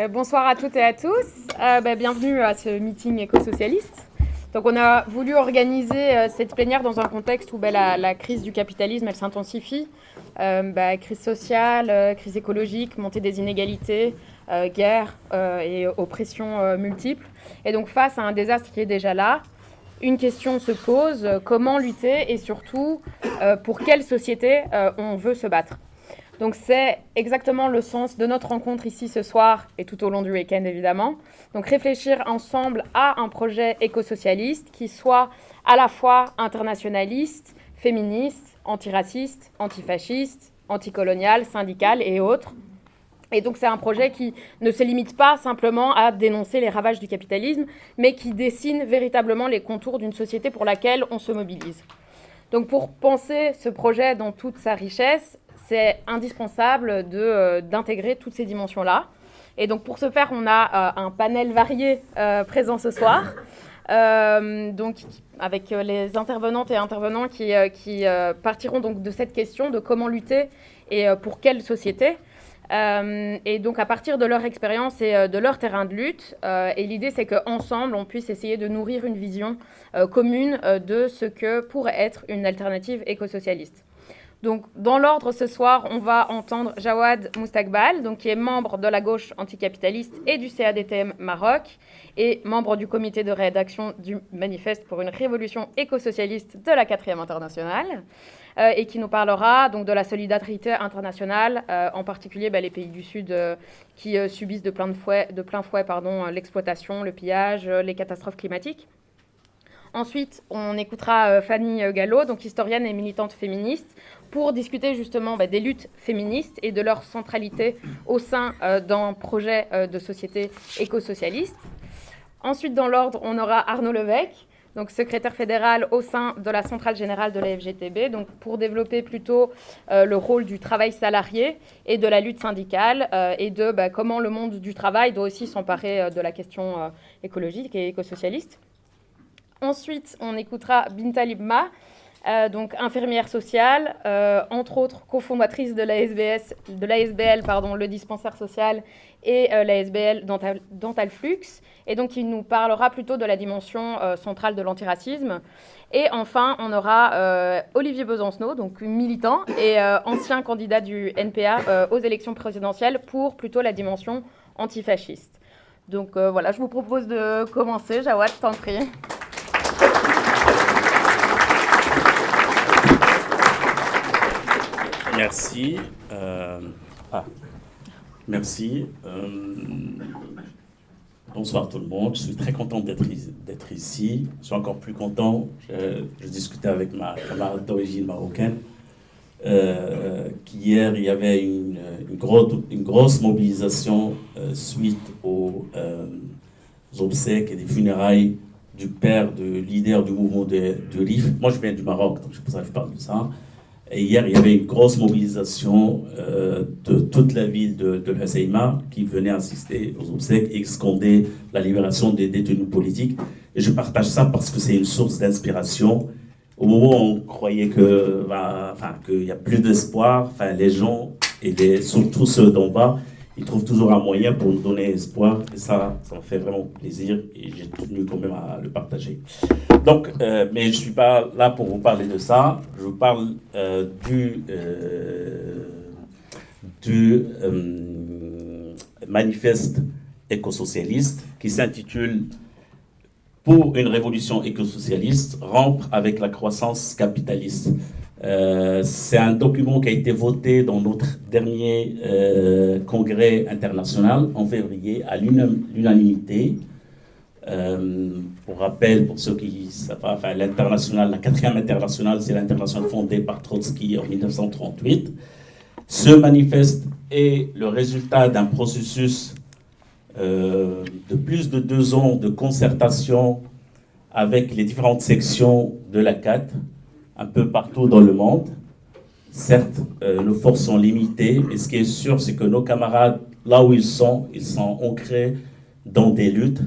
Bonsoir à toutes et à tous. Bienvenue à ce meeting éco-socialiste. Donc on a voulu organiser cette plénière dans un contexte où la crise du capitalisme elle s'intensifie. Crise sociale, crise écologique, montée des inégalités, guerre et oppression multiples. Et donc face à un désastre qui est déjà là, une question se pose, comment lutter et surtout pour quelle société on veut se battre. Donc c'est exactement le sens de notre rencontre ici ce soir et tout au long du week-end évidemment. Donc réfléchir ensemble à un projet éco-socialiste qui soit à la fois internationaliste, féministe, antiraciste, antifasciste, anticolonial, syndical et autres. Et donc c'est un projet qui ne se limite pas simplement à dénoncer les ravages du capitalisme, mais qui dessine véritablement les contours d'une société pour laquelle on se mobilise. Donc pour penser ce projet dans toute sa richesse, c'est indispensable d'intégrer toutes ces dimensions-là. Et donc pour ce faire, on a un panel varié présent ce soir, donc avec les intervenantes et intervenants qui partiront donc de cette question de comment lutter et pour quelle société. Et donc à partir de leur expérience et de leur terrain de lutte, et l'idée c'est qu'ensemble on puisse essayer de nourrir une vision commune de ce que pourrait être une alternative éco-socialiste. Donc, dans l'ordre ce soir, on va entendre Jawad Moustakbal, donc, qui est membre de la gauche anticapitaliste et du CADTM Maroc, et membre du comité de rédaction du manifeste pour une révolution éco-socialiste de la 4e internationale, et qui nous parlera donc, de la solidarité internationale, en particulier les pays du Sud qui subissent de plein fouet l'exploitation, le pillage, les catastrophes climatiques. Ensuite, on écoutera Fanny Gallo, donc historienne et militante féministe, pour discuter justement des luttes féministes et de leur centralité au sein d'un projet de société éco-socialiste. Ensuite, dans l'ordre, on aura Arnaud Levesque, donc secrétaire fédéral au sein de la centrale générale de la FGTB, donc pour développer plutôt le rôle du travail salarié et de la lutte syndicale et de comment le monde du travail doit aussi s'emparer de la question écologique et éco-socialiste. Ensuite, on écoutera Binta Libma, donc infirmière sociale, entre autres cofondatrice de l'ASBL, le dispensaire social, et l'ASBL Dentalflux, et donc qui nous parlera plutôt de la dimension centrale de l'antiracisme. Et enfin, on aura Olivier Besancenot, donc militant et ancien candidat du NPA aux élections présidentielles pour plutôt la dimension antifasciste. Donc voilà, je vous propose de commencer. Jawad, je t'en prie. Merci. Merci. Bonsoir tout le monde. Je suis très content d'être ici. Je suis encore plus content. Je discutais avec ma camarade d'origine marocaine. Qu'hier, il y avait une grosse mobilisation suite aux obsèques et des funérailles du père du leader du mouvement de RIF. Moi, je viens du Maroc, donc c'est pour ça que je parle de ça. Et hier, il y avait une grosse mobilisation de toute la ville de Hoceima qui venait assister aux obsèques et scander la libération des détenus politiques. Et je partage ça parce que c'est une source d'inspiration. Au moment où on croyait qu'il n'y a plus d'espoir, les gens, et surtout ceux d'en bas, ils trouvent toujours un moyen pour nous donner espoir. Et ça me fait vraiment plaisir et j'ai tenu quand même à le partager. Donc, mais je ne suis pas là pour vous parler de ça. Je vous parle du manifeste éco-socialiste qui s'intitule « Pour une révolution éco-socialiste, rompre avec la croissance capitaliste ». C'est un document qui a été voté dans notre dernier congrès international en février à l'unanimité. Pour rappel, pour ceux qui savent pas, l'international, la 4e internationale, c'est l'internationale fondée par Trotsky en 1938. Ce manifeste est le résultat d'un processus de plus de 2 ans de concertation avec les différentes sections de la CAT, un peu partout dans le monde. Certes, nos forces sont limitées, mais ce qui est sûr, c'est que nos camarades, là où ils sont ancrés dans des luttes,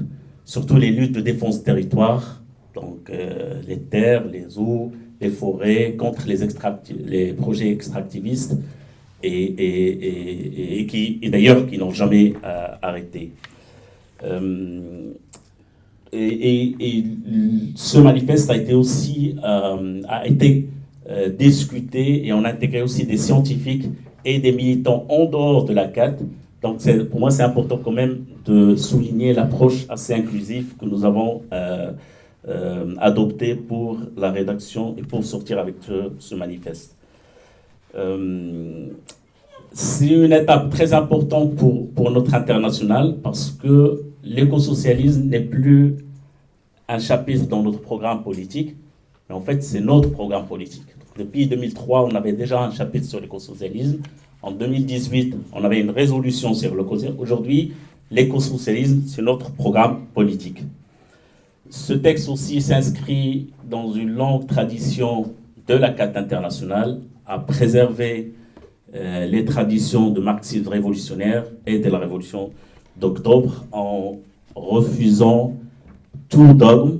surtout les luttes de défense du territoire, donc les terres, les eaux, les forêts, contre les projets extractivistes, et qui d'ailleurs qui n'ont jamais arrêté. Et ce manifeste a été aussi discuté, et on a intégré aussi des scientifiques et des militants en dehors de la CAT. Donc pour moi, c'est important quand même de souligner l'approche assez inclusive que nous avons adoptée pour la rédaction et pour sortir avec ce manifeste. C'est une étape très importante pour notre international, parce que l'écosocialisme n'est plus un chapitre dans notre programme politique, mais en fait c'est notre programme politique. Depuis 2003, on avait déjà un chapitre sur l'écosocialisme. En 2018, on avait une résolution sur l'écosocialisme. Aujourd'hui, l'écosocialisme, c'est notre programme politique. Ce texte aussi s'inscrit dans une longue tradition de la CAT internationale à préserver les traditions de marxisme révolutionnaire et de la révolution d'octobre en refusant tout dogme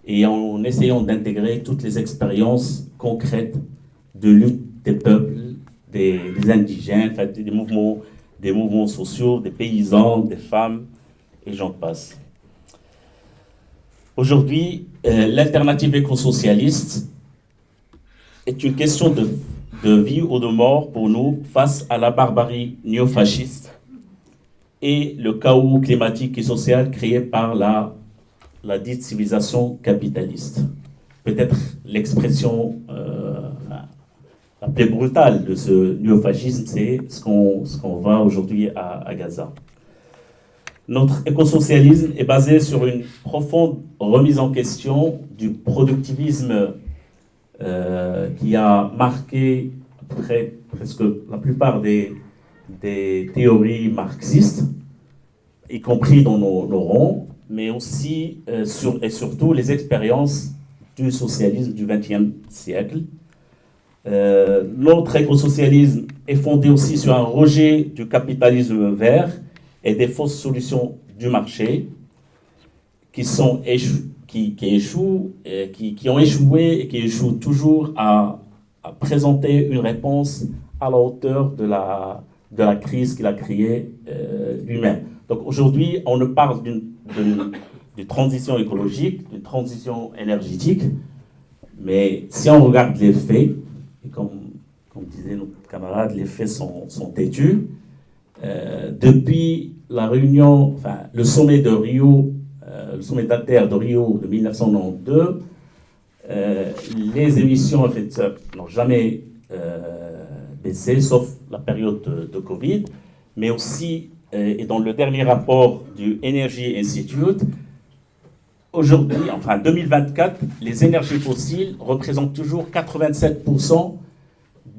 et en essayant d'intégrer toutes les expériences concrètes de lutte des peuples, des indigènes, enfin, des mouvements sociaux, des paysans, des femmes, et j'en passe. Aujourd'hui, l'alternative éco-socialiste est une question de vie ou de mort pour nous face à la barbarie néofasciste et le chaos climatique et social créé par la dite civilisation capitaliste. Peut-être l'expression la plus brutale de ce néofascisme, c'est ce qu'on voit aujourd'hui à Gaza. Notre écosocialisme est basé sur une profonde remise en question du productivisme qui a marqué presque la plupart des théories marxistes, y compris dans nos rangs, mais aussi et surtout les expériences du socialisme du XXe siècle. Notre écosocialisme est fondé aussi sur un rejet du capitalisme vert et des fausses solutions du marché qui ont échoué et qui échouent toujours à présenter une réponse à la hauteur de la crise qu'il a créée lui-même. Donc aujourd'hui, on ne parle d'une transition écologique, d'une transition énergétique, mais si on regarde les faits, et comme disaient nos camarades, les faits sont têtus. Depuis la réunion, enfin le sommet de Rio, le sommet d'Inter de Rio de 1992, les émissions en fait n'ont jamais baissé, sauf la période de Covid, mais aussi, et dans le dernier rapport du Energy Institute, aujourd'hui, enfin 2024, les énergies fossiles représentent toujours 87%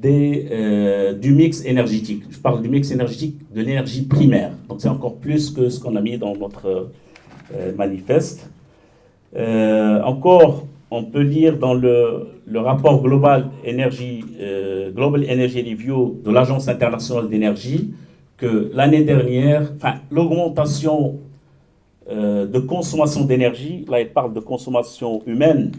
du mix énergétique. Je parle du mix énergétique de l'énergie primaire. Donc c'est encore plus que ce qu'on a mis dans notre manifeste. Encore, on peut lire dans le rapport Global Energy Review de l'Agence internationale d'énergie que l'année dernière, l'augmentation de consommation d'énergie, là il parle de consommation humaine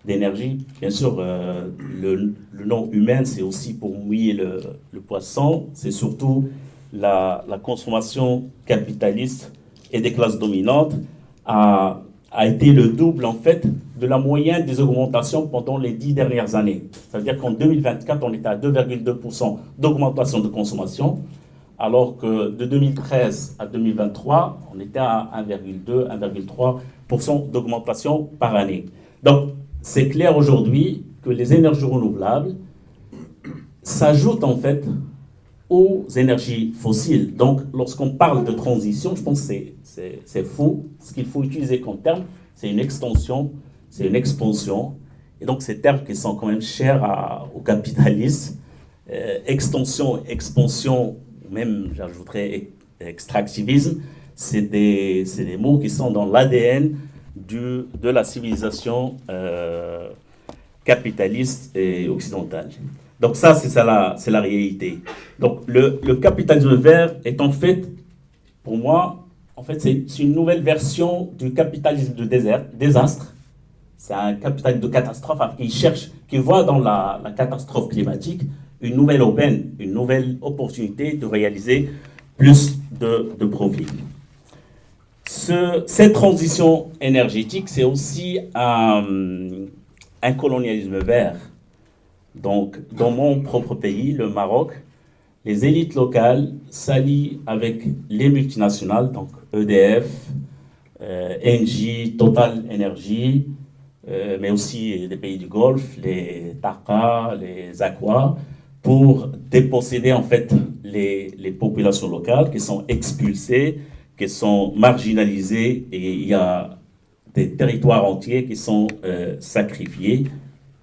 d'énergie, bien sûr le nom humain c'est aussi pour mouiller le poisson, c'est surtout la consommation capitaliste et des classes dominantes a été le double en fait de la moyenne des augmentations pendant les 10 dernières années. C'est-à-dire qu'en 2024 on était à 2,2% d'augmentation de consommation, alors que de 2013 à 2023, on était à 1,2, 1,3% d'augmentation par année. Donc, c'est clair aujourd'hui que les énergies renouvelables s'ajoutent en fait aux énergies fossiles. Donc, lorsqu'on parle de transition, je pense que c'est faux. Ce qu'il faut utiliser comme terme, c'est une extension, c'est une expansion. Et donc, ces termes qui sont quand même chers aux capitalistes, extension, expansion, même j'ajouterais extractivisme, c'est des mots qui sont dans l'ADN de la civilisation capitaliste et occidentale. Donc ça, c'est la réalité. Donc le capitalisme vert est en fait, pour moi, en fait, c'est une nouvelle version du capitalisme de désastre. C'est un capitalisme de catastrophe qui voit dans la catastrophe climatique une nouvelle aubaine, une nouvelle opportunité de réaliser plus de profits. Cette transition énergétique, c'est aussi un colonialisme vert. Donc, dans mon propre pays, le Maroc, les élites locales s'allient avec les multinationales, donc EDF, Engie, Total Energy, mais aussi des pays du Golfe, les TAQA, les Aqua, pour déposséder en fait les populations locales qui sont expulsées, qui sont marginalisées, et il y a des territoires entiers qui sont sacrifiés.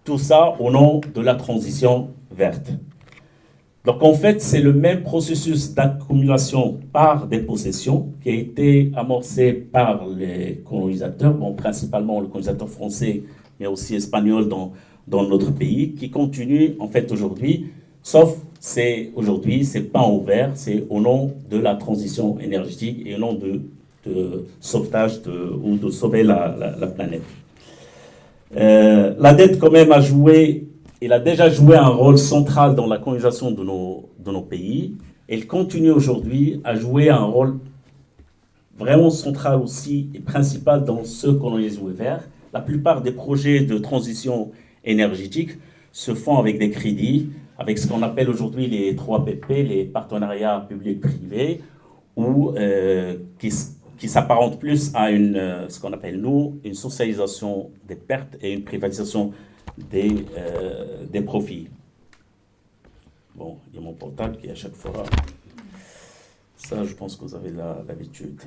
Tout ça au nom de la transition verte. Donc en fait, c'est le même processus d'accumulation par dépossession qui a été amorcé par les colonisateurs, bon, principalement le colonisateur français, mais aussi espagnol dans notre pays, qui continue en fait aujourd'hui, sauf aujourd'hui, c'est pas ouvert, c'est au nom de la transition énergétique et au nom de sauvetage ou de sauver la planète. La dette quand même elle a déjà joué un rôle central dans la colonisation de nos pays. Elle continue aujourd'hui à jouer un rôle vraiment central aussi et principal dans ce colonialisme vert. La plupart des projets de transition énergétique se font avec des crédits, avec ce qu'on appelle aujourd'hui les 3 PP, les partenariats publics-privés, ou qui s'apparente plus à ce qu'on appelle, nous, une socialisation des pertes et une privatisation des profits. Bon, il y a mon portable qui à chaque fois... Ça, je pense que vous avez l'habitude.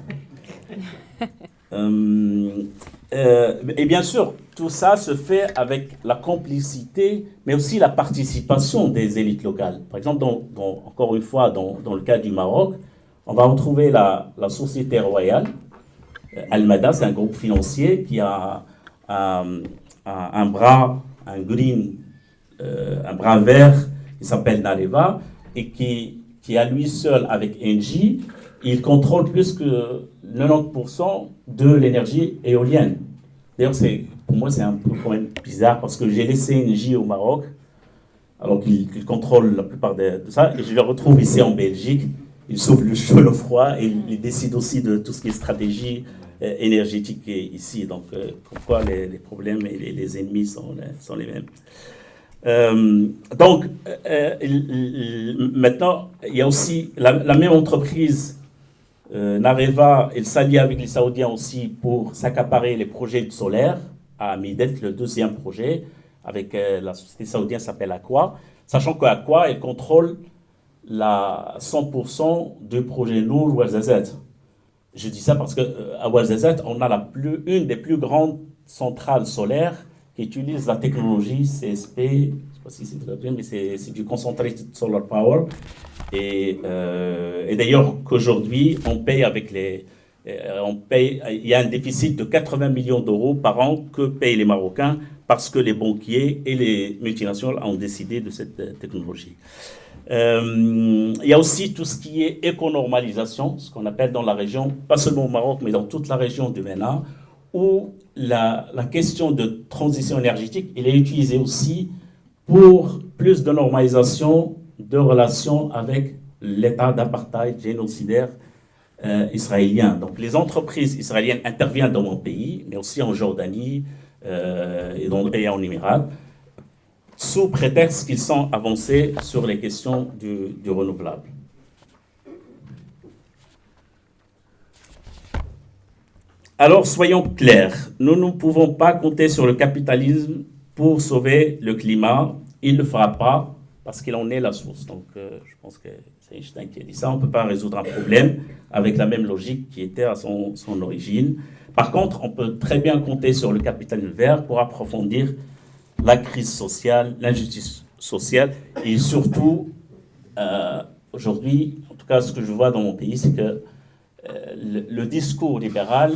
Et bien sûr, tout ça se fait avec la complicité, mais aussi la participation des élites locales. Par exemple, encore une fois, dans le cas du Maroc, on va retrouver la Société Royale. Almada, c'est un groupe financier qui a un bras, un bras vert qui s'appelle Nareva et qui à lui seul, avec Engie, il contrôle plus que 90% de l'énergie éolienne. D'ailleurs, pour moi, c'est un peu quand même bizarre parce que j'ai laissé Engie au Maroc, alors qu'il contrôle la plupart de ça, et je le retrouve ici en Belgique. Il sauve le chaud, le froid, et il décide aussi de tout ce qui est stratégie énergétique ici. Donc, pourquoi les problèmes et les ennemis sont les mêmes. Maintenant, il y a aussi la même entreprise, Nareva, elle s'allie avec les Saoudiens aussi pour s'accaparer les projets solaires à Midet, le 2e projet, avec la société saoudienne qui s'appelle Aqua, sachant qu'Aqua, elle contrôle 100% du projet Nour Ouarzazate. Je dis ça parce qu'à Ouarzazate, on a une des plus grandes centrales solaires qui utilise la technologie CSP, je ne sais pas si c'est vous appelez, mais c'est du Concentrated Solar Power. Et d'ailleurs, qu'aujourd'hui, on paye il y a un déficit de 80 millions d'euros par an que payent les Marocains parce que les banquiers et les multinationales ont décidé de cette technologie. Il y a aussi tout ce qui est éconormalisation, ce qu'on appelle dans la région, pas seulement au Maroc, mais dans toute la région du MENA, où la question de transition énergétique, elle est utilisée aussi pour plus de normalisation de relations avec l'État d'apartheid génocidaire israélien. Donc les entreprises israéliennes interviennent dans mon pays, mais aussi en Jordanie et en Émirats, sous prétexte qu'ils sont avancés sur les questions du renouvelable. Alors, soyons clairs, nous ne pouvons pas compter sur le capitalisme pour sauver le climat. Il ne le fera pas parce qu'il en est la source. Donc, je pense que c'est Einstein qui a dit ça. On ne peut pas résoudre un problème avec la même logique qui était à son origine. Par contre, on peut très bien compter sur le capitalisme vert pour approfondir la crise sociale, l'injustice sociale et surtout, aujourd'hui, en tout cas, ce que je vois dans mon pays, c'est que le discours libéral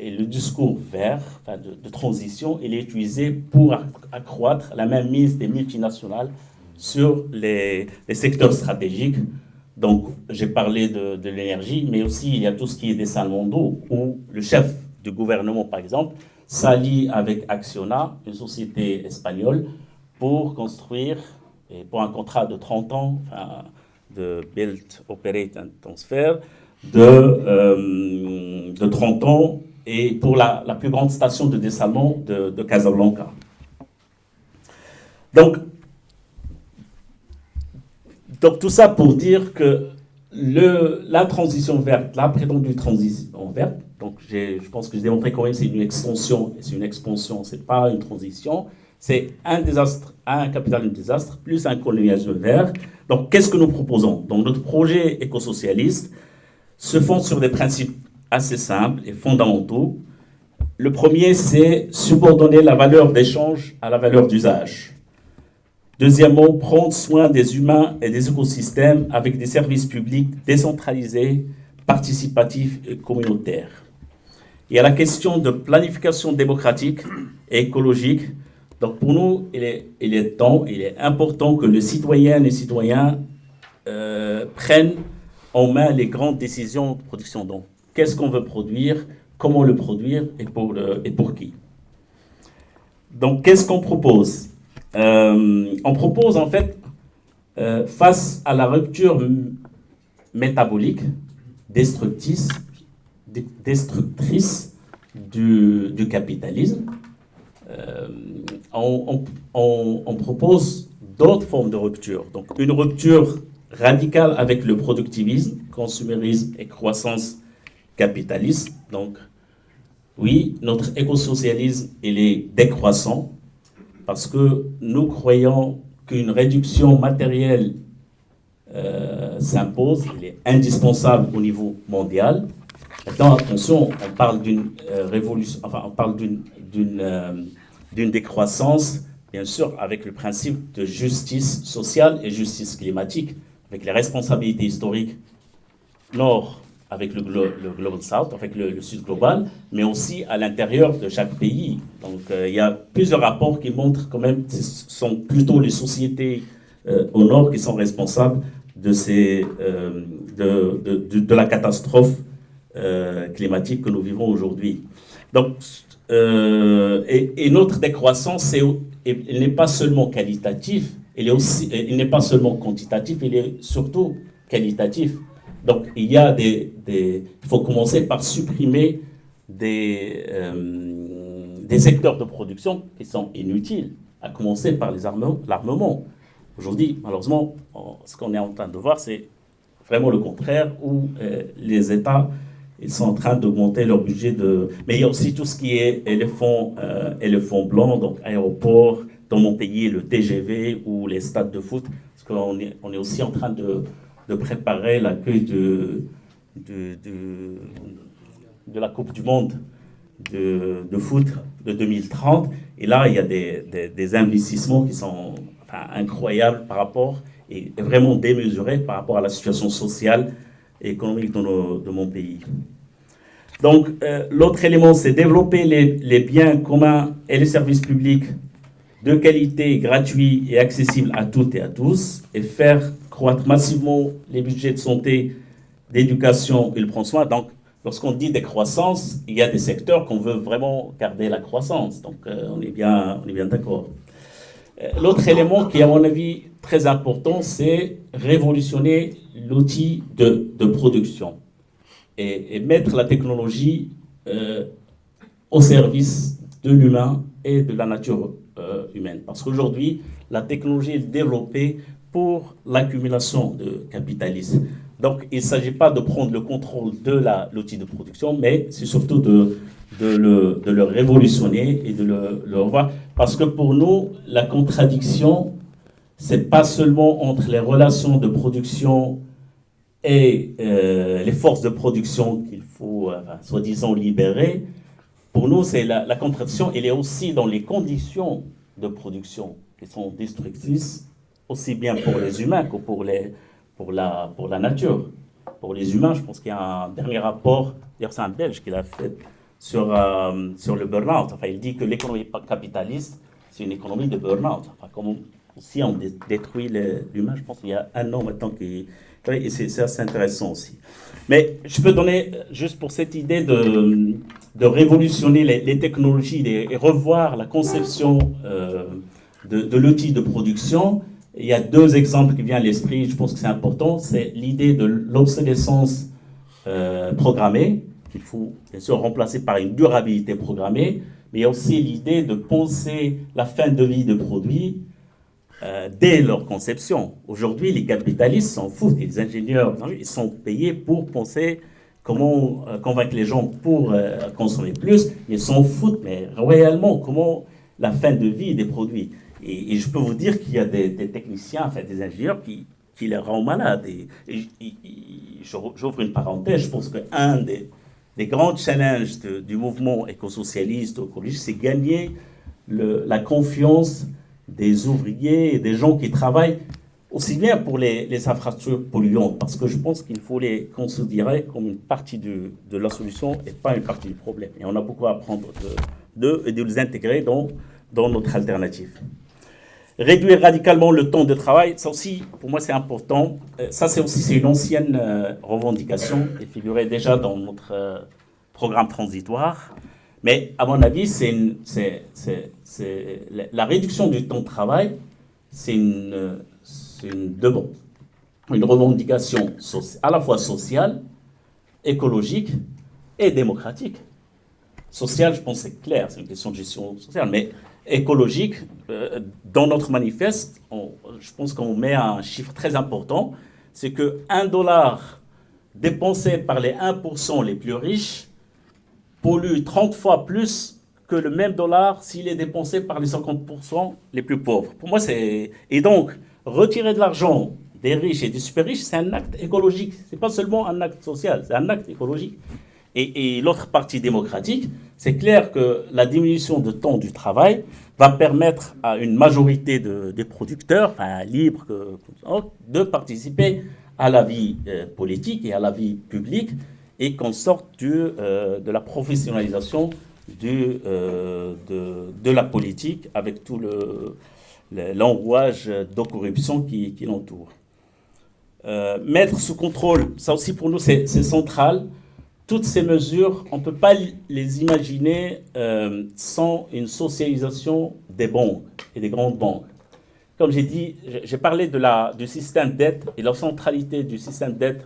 et le discours vert, enfin de transition, il est utilisé pour accroître la mainmise des multinationales sur les secteurs stratégiques. Donc, j'ai parlé de l'énergie, mais aussi il y a tout ce qui est des dessalement d'eau, où le chef du gouvernement, par exemple, s'allie avec Acciona, une société espagnole, pour construire Et pour un contrat de 30 ans, enfin, de Build, Operate and Transfer, de 30 ans, et pour la plus grande station de dessalement de Casablanca. Donc tout ça pour dire que la transition verte, la prétendue transition verte, donc je pense que j'ai démontré quand même c'est une extension, et c'est une expansion, c'est pas une transition, c'est un désastre, un capital de désastre, plus un colonialisme vert. Donc qu'est-ce que nous proposons? Donc notre projet éco-socialiste se fonde sur des principes assez simples et fondamentaux. Le premier, c'est subordonner la valeur d'échange à la valeur d'usage. Deuxièmement, prendre soin des humains et des écosystèmes avec des services publics décentralisés, participatifs et communautaires. Il y a la question de planification démocratique et écologique. Donc pour nous, il est important que les citoyennes et citoyens prennent en main les grandes décisions de production. Donc, qu'est-ce qu'on veut produire, comment le produire et pour qui. Donc, qu'est-ce qu'on propose? On propose en fait, face à la rupture métabolique destructrice du capitalisme, on propose d'autres formes de rupture. Donc une rupture radicale avec le productivisme, consumérisme et croissance capitaliste. Donc oui, notre écosocialisme, il est décroissant, parce que nous croyons qu'une réduction matérielle s'impose, elle est indispensable au niveau mondial. Maintenant, attention, on parle d'une révolution, enfin, on parle d'une décroissance, bien sûr, avec le principe de justice sociale et justice climatique, avec les responsabilités historiques nord avec le Global South, avec le Sud global, mais aussi à l'intérieur de chaque pays. Donc il y a plusieurs rapports qui montrent quand même que ce sont plutôt les sociétés au nord qui sont responsables de la catastrophe climatique que nous vivons aujourd'hui. Donc, et notre décroissance, elle n'est pas seulement qualitative, il n'est pas seulement quantitatif, il est surtout qualitatif. Donc, il faut commencer par supprimer des secteurs de production qui sont inutiles, à commencer par l'armement. Aujourd'hui, malheureusement, ce qu'on est en train de voir, c'est vraiment le contraire, où les États ils sont en train d'augmenter leur budget Mais il y a aussi tout ce qui est éléphant blanc, donc aéroport, dans mon pays, le TGV ou les stades de foot, parce qu'on est aussi en train de préparer l'accueil de la Coupe du Monde de foot de 2030. Et là, il y a des investissements qui sont incroyables par rapport, et vraiment démesurés par rapport à la situation sociale et économique de mon pays. Donc, l'autre élément, c'est développer les biens communs et les services publics de qualité, gratuits et accessibles à toutes et à tous, et faire croître massivement les budgets de santé, d'éducation et le prendre soin. Donc, lorsqu'on dit décroissance, il y a des secteurs qu'on veut vraiment garder la croissance. Donc, on est bien d'accord. L'autre élément qui est, à mon avis, très important, c'est révolutionner l'outil de production et mettre la technologie au service de l'humain et de la nature humaine. Parce qu'aujourd'hui, la technologie est développée pour l'accumulation de capitalisme. Donc, il ne s'agit pas de prendre le contrôle de l'outil de production, mais c'est surtout de le révolutionner et de le revoir. Parce que pour nous, la contradiction, c'est pas seulement entre les relations de production et les forces de production qu'il faut, soi-disant, libérer. Pour nous, c'est la contradiction, elle est aussi dans les conditions de production qui sont destructrices, aussi bien pour les humains que pour la nature. Pour les humains, je pense qu'il y a un dernier rapport, d'ailleurs c'est un Belge qui l'a fait, sur le burn-out. Enfin, il dit que l'économie capitaliste, c'est une économie de burn-out. Enfin, comme aussi on détruit l'humain, je pense qu'il y a un an maintenant et c'est assez intéressant aussi. Mais je peux donner, juste pour cette idée de révolutionner les technologies et revoir la conception de l'outil de production, Il y a deux exemples qui viennent à l'esprit, je pense que c'est important. C'est l'idée de l'obsolescence programmée, qu'il faut bien sûr remplacer par une durabilité programmée, mais il y a aussi l'idée de penser la fin de vie de produits dès leur conception. Aujourd'hui, les capitalistes s'en foutent, les ingénieurs, ils sont payés pour penser comment convaincre les gens pour consommer plus, ils s'en foutent, mais réellement, comment la fin de vie des produits. Et je peux vous dire qu'il y a des techniciens, enfin des ingénieurs qui les rendent malades. J'ouvre une parenthèse, je pense qu'un des grands challenges du mouvement écosocialiste, écologiste, c'est gagner la confiance des ouvriers et des gens qui travaillent aussi bien pour les infrastructures polluantes, parce que je pense qu'il faut les considérer comme une partie de la solution et pas une partie du problème. Et on a beaucoup à apprendre d'eux et de les intégrer dans notre alternative. Réduire radicalement le temps de travail, ça aussi, pour moi, c'est important. Ça, c'est une ancienne revendication qui figurait déjà dans notre programme transitoire. Mais à mon avis, la réduction du temps de travail, c'est une revendication à la fois sociale, écologique et démocratique. Sociale, je pense que c'est clair, c'est une question de gestion sociale, mais écologique, dans notre manifeste, je pense qu'on met un chiffre très important, c'est que $1 dépensé par les 1% les plus riches pollue 30 fois plus que le même dollar s'il est dépensé par les 50% les plus pauvres. Pour moi, et donc, retirer de l'argent des riches et des super riches, c'est un acte écologique. Ce n'est pas seulement un acte social, c'est un acte écologique. Et l'autre partie démocratique, c'est clair que la diminution de temps du travail va permettre à une majorité des producteurs, enfin libres, de participer à la vie politique et à la vie publique et qu'on sorte de la professionnalisation de la politique avec tout l'enrouage de corruption qui l'entoure. Mettre sous contrôle, ça aussi pour nous c'est central. Toutes ces mesures, on ne peut pas les imaginer sans une socialisation des banques et des grandes banques. Comme j'ai dit, j'ai parlé du système d'aide et la centralité du système d'aide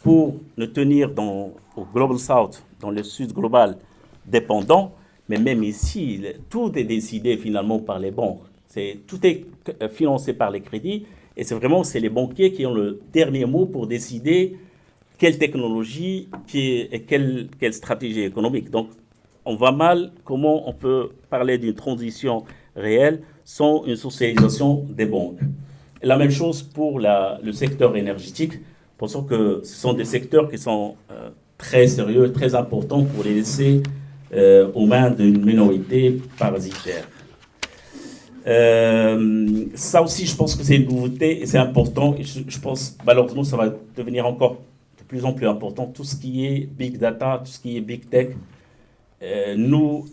pour ne tenir au Global South, dans le Sud global, dépendant, mais même ici, tout est décidé finalement par les banques. Tout est financé par les crédits et c'est les banquiers qui ont le dernier mot pour décider quelle technologie et quelle stratégie économique. Donc, on voit mal comment on peut parler d'une transition réelle sans une socialisation des banques. Et la même chose pour le secteur énergétique. Pensons que ce sont des secteurs qui sont très sérieux, très importants pour les laisser aux mains d'une minorité parasitaire. Ça aussi, je pense que c'est une nouveauté et c'est important. Et je pense, malheureusement, ça va devenir encore de plus en plus important. Tout ce qui est big data, tout ce qui est big tech, nous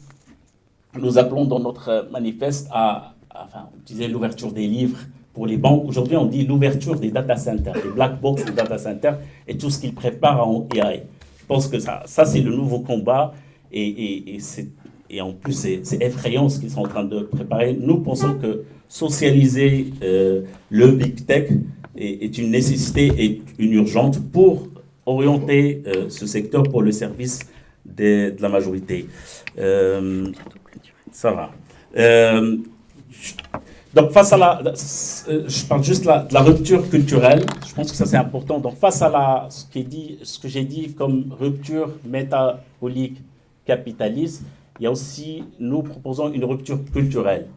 appelons dans notre manifeste on disait l'ouverture des livres pour les banques. Aujourd'hui, on dit l'ouverture des data centers, des black box des data centers et tout ce qu'ils préparent en AI. Je pense que ça c'est le nouveau combat et en plus, c'est effrayant ce qu'ils sont en train de préparer. Nous pensons que socialiser le big tech est une nécessité et une urgente pour orienter ce secteur pour le service de la majorité. Ça va. Donc, face à je parle juste de la rupture culturelle. Je pense que ça, c'est important. Donc, face à ce que j'ai dit comme rupture métabolique capitaliste, il y a aussi, nous proposons une rupture culturelle.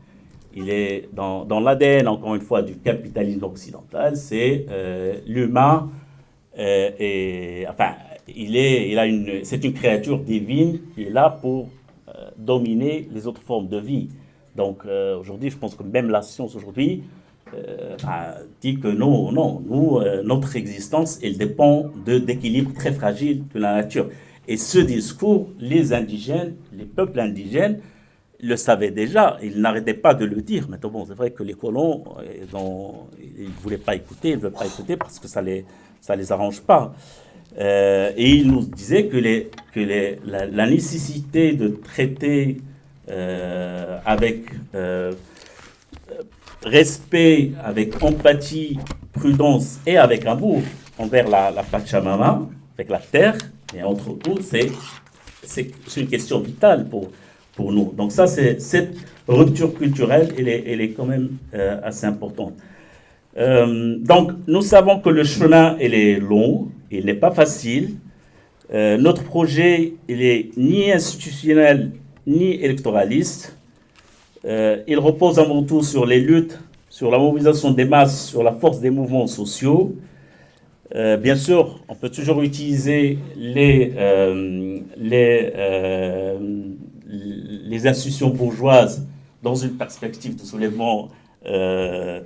Il est dans l'ADN, encore une fois, du capitalisme occidental, c'est l'humain, c'est une créature divine qui est là pour dominer les autres formes de vie. Donc aujourd'hui, je pense que même la science aujourd'hui dit que non, notre existence, elle dépend d'équilibres très fragiles de la nature. Et ce discours, les indigènes, les peuples indigènes, le savaient déjà, ils n'arrêtaient pas de le dire. Maintenant, bon, c'est vrai que les colons, ils ne voulaient pas écouter, ils ne veulent pas écouter parce que ça les arrange pas. Et ils nous disaient que la nécessité de traiter avec respect, avec empathie, prudence et avec amour envers la Pachamama, avec la terre, et entre autres, c'est une question vitale pour nous. Donc ça, cette rupture culturelle, elle est quand même assez importante. Donc, nous savons que le chemin, il est long, il n'est pas facile. Notre projet, il est ni institutionnel, ni électoraliste. Il repose avant tout sur les luttes, sur la mobilisation des masses, sur la force des mouvements sociaux. Bien sûr, on peut toujours utiliser les institutions bourgeoises dans une perspective de soulèvement, un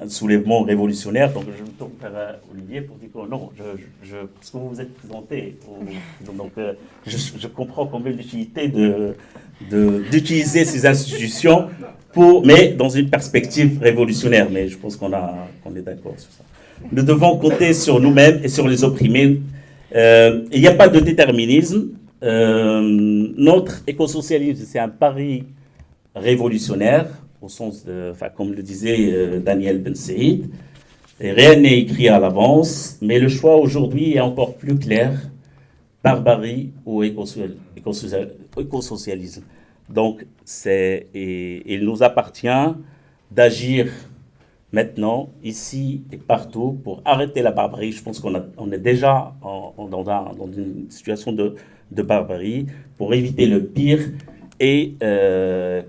soulèvement révolutionnaire. Donc je me tourne vers Olivier pour dire que non, parce que vous vous êtes présenté. Donc je comprends combien l'utilité d'utiliser ces institutions, mais dans une perspective révolutionnaire. Mais je pense qu'on est d'accord sur ça. Nous devons compter sur nous-mêmes et sur les opprimés. Il n'y a pas de déterminisme. Notre écosocialisme, c'est un pari révolutionnaire, au sens de, comme le disait Daniel Ben Saïd. Et rien n'est écrit à l'avance, mais le choix aujourd'hui est encore plus clair, barbarie ou écosocialisme. Donc, il nous appartient d'agir maintenant, ici et partout, pour arrêter la barbarie. Je pense qu'on est déjà dans une situation de barbarie, pour éviter le pire et